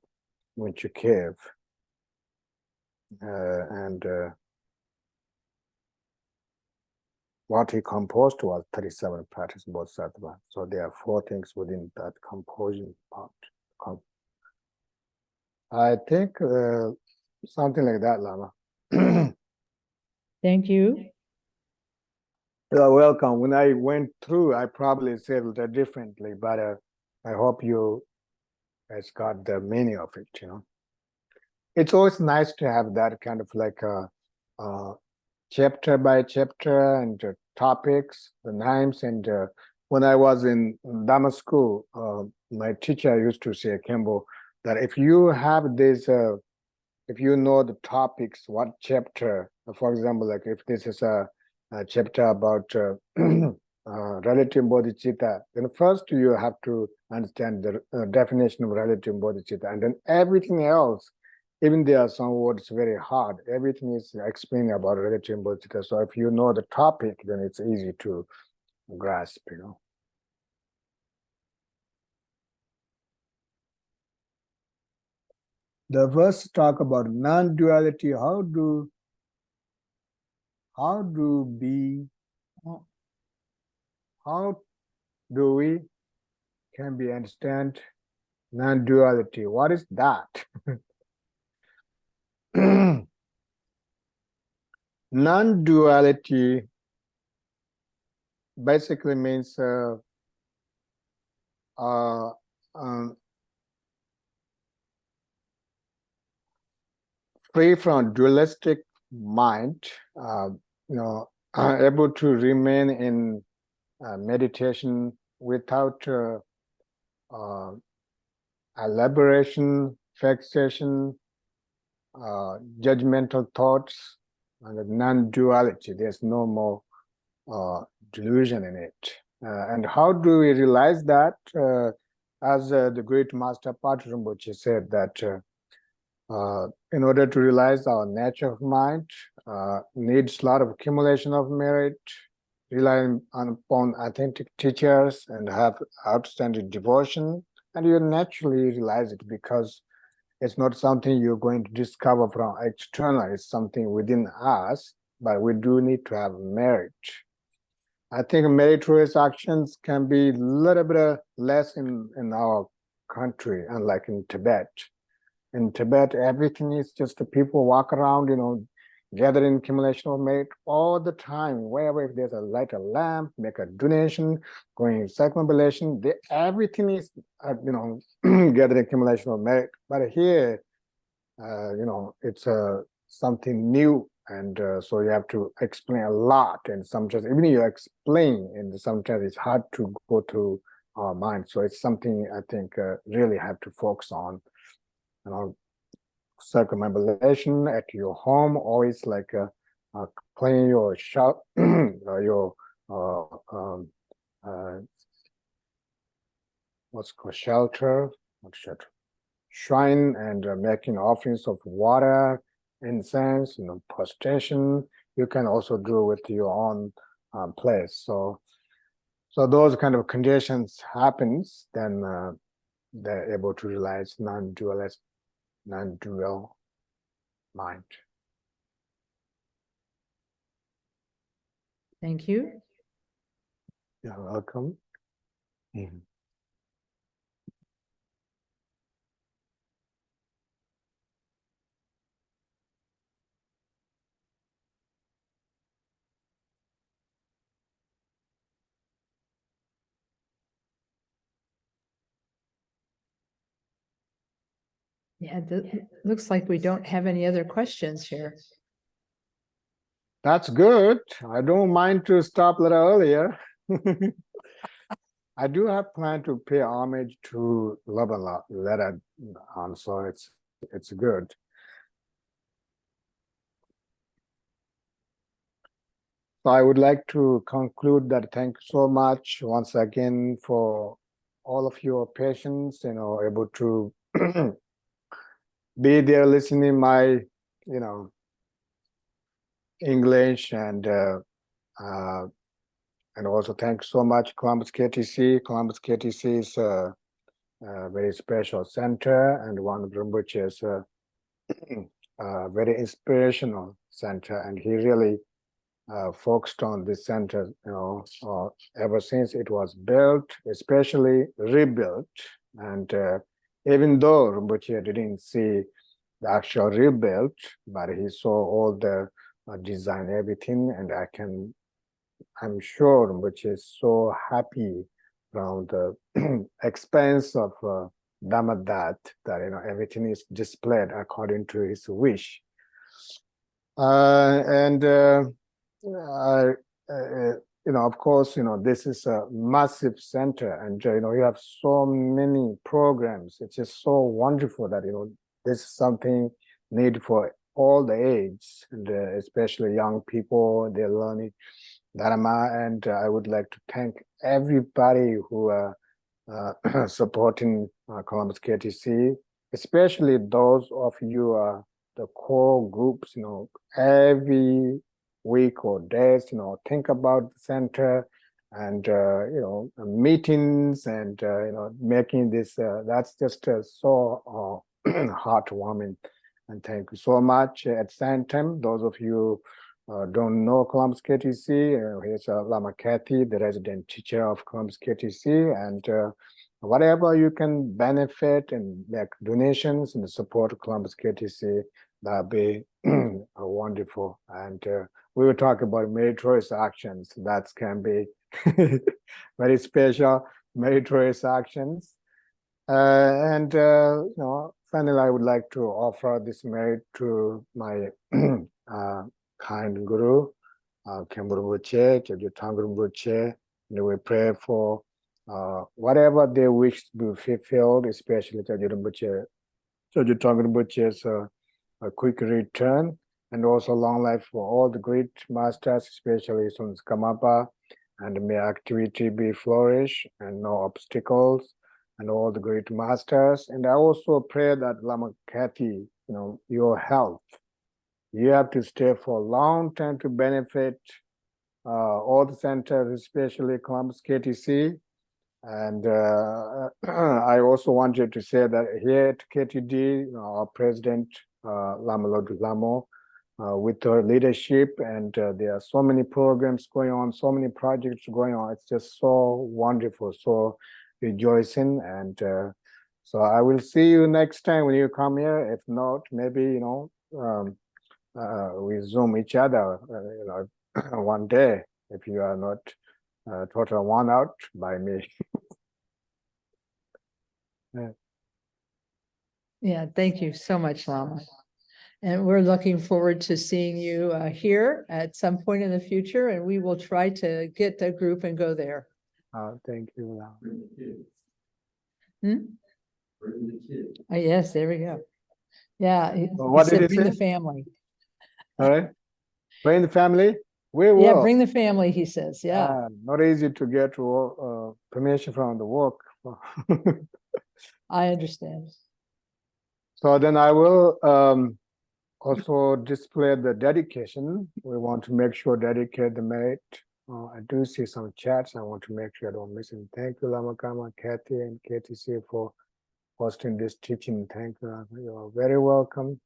winter cave, and what he composed was 37 practice bodhisattva. So there are 4 things within that composition part. I think something like that, Lama. Thank you. You're welcome. When I went through, I probably said it differently, but I hope you guys got the meaning of it, you know. It's always nice to have that kind of like a chapter by chapter and topics, the names. And when I was in Dhamma school, my teacher used to say, Kembo, that if you have this, if you know the topics, what chapter, for example, like if this is a chapter about relative bodhicitta, then first you have to understand the definition of relative bodhicitta, and then everything else, even there are some words very hard, everything is explained about relative bodhicitta. So if you know the topic, then it's easy to grasp, you know. The verse talk about non-duality. How do we can we understand non-duality? What is that? Non-duality basically means free from dualistic mind, able to remain in meditation without elaboration, fixation, judgmental thoughts, and non-duality. There's no more delusion in it. And how do we realize that? As the great master Patrul Rinpoche said, that in order to realize our nature of mind, needs a lot of accumulation of merit, relying upon authentic teachers, and have outstanding devotion, and you naturally realize it because it's not something you're going to discover from external, it's something within us, but we do need to have merit. I think meritorious actions can be a little bit less in our country, unlike in Tibet. In Tibet, everything is just the people walk around, gathering accumulation of merit all the time. Wherever if there's a light a lamp, make a donation, going in circumambulation, everything is, gathering accumulation of merit. But here, it's something new, and so you have to explain a lot. And sometimes even you explain, and sometimes it's hard to go through our mind. So it's something I think really have to focus on. Circumambulation at your home, always like cleaning your what's called shelter, shrine, and making offerings of water, incense, prostration. You can also do with your own place. So those kind of conditions happens, then they're able to realize non-dual mind. Thank you. You're welcome. Mm-hmm. Yeah, it looks like we don't have any other questions here. That's good. I don't mind to stop a little earlier. I do have plan to pay homage to Lama later on, so it's good. So I would like to conclude that thank you so much once again for all of your patience, able to be there listening my, English and also thanks so much Columbus KTC. Columbus KTC is a very special center and one of which is a very inspirational center, and he really focused on this center, ever since it was built, especially rebuilt. And even though Rinpoche didn't see the actual rebuilt, but he saw all the design, everything, and I'm sure Rinpoche is so happy from the expense of Dhammadat that everything is displayed according to his wish. Of course, this is a massive center, and you have so many programs. It's just so wonderful that this is something need for all the age, and especially young people. They're learning Dharma, and I would like to thank everybody who are supporting Columbus KTC, especially those of you the core groups. Every week or days, think about the center and meetings and making this. That's just so heartwarming, and thank you so much. At the same time, those of you don't know Columbus KTC, here's Lama Kathy, the resident teacher of Columbus KTC, and whatever you can benefit and make donations and support Columbus KTC, that'd be wonderful. And we will talk about meritorious actions. That can be very special meritorious actions. Finally, I would like to offer this merit to my kind Guru, Khenpo Rinpoche, Chögyö Tangpo Rinpoche, and we pray for whatever they wish to be fulfilled, especially Chögyö Rinpoche, Chögyö Tangpo Rinpoche's a quick return, and also long life for all the great masters, especially Sun Skamapa, and may activity be flourish and no obstacles, and all the great masters. And I also pray that Lama Kathy, your health, you have to stay for a long time to benefit all the centers, especially Columbus KTC. And I also wanted to say that here at KTD, our president, Lama Drodhul Lama, with her leadership, and there are so many programs going on, so many projects going on. It's just so wonderful, so rejoicing. And so I will see you next time when you come here. If not, maybe we Zoom each other, one day, if you are not total worn out by me. Yeah, thank you so much, Lama. And we're looking forward to seeing you here at some point in the future, and we will try to get a group and go there. Thank you, Lama. Yes, there we go. Yeah, he What did said he bring the say? family. All right, bring the family. We will. Yeah, bring the family, he says. Yeah. Not easy to get permission from the work. I understand. So then I will also display the dedication. We want to make sure dedicate the merit. I do see some chats. I want to make sure I don't miss it. Thank you, Lama Kama, Kathy, and KTC for hosting this teaching. Thank you. You are very welcome.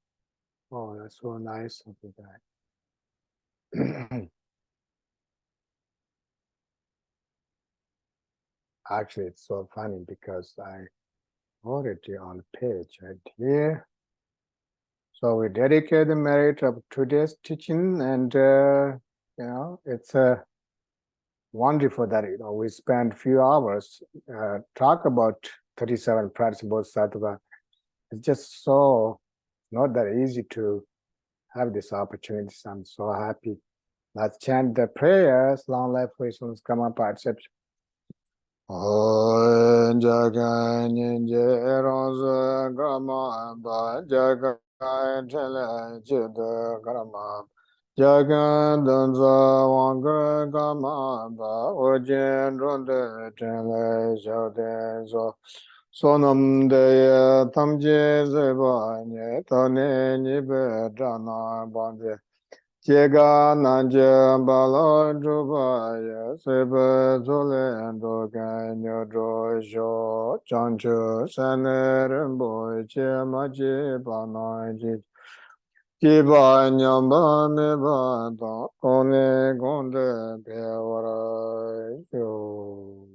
Oh, that's so nice of you guys. Actually, it's so funny because I wrote it here on the page right here. So we dedicate the merit of today's teaching, and it's wonderful that we spend a few hours talk about 37 principles Sattva. It's just so not that easy to have this opportunity. So I'm so happy. Let's chant the prayers. Long life wishes come up accept. Oh, Jaga Ninja Rosa Grama Ba Jaga Tele Juda Grama Jaga Danza Wanga Gama Ba Ojen Ronde Tele Jode Zo Sonam De Tamje Zeba Nye Tane Nibe Dana Bande Jega Nanja Bala Drubaya Seba Zolendo Ganyo Drojo Chanchu Sanerembo Chema Banaji Jiba Nyamba Meba Da Kone Gonde Bewara Yo.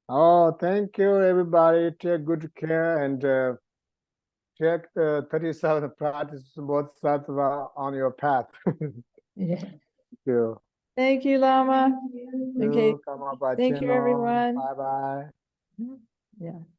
Oh, thank you, everybody. Take good care and check the 37 practice both sides on your path. Yeah. Thank you. Thank you, Lama. Okay, Come on, thank you, everyone. Bye bye. Yeah.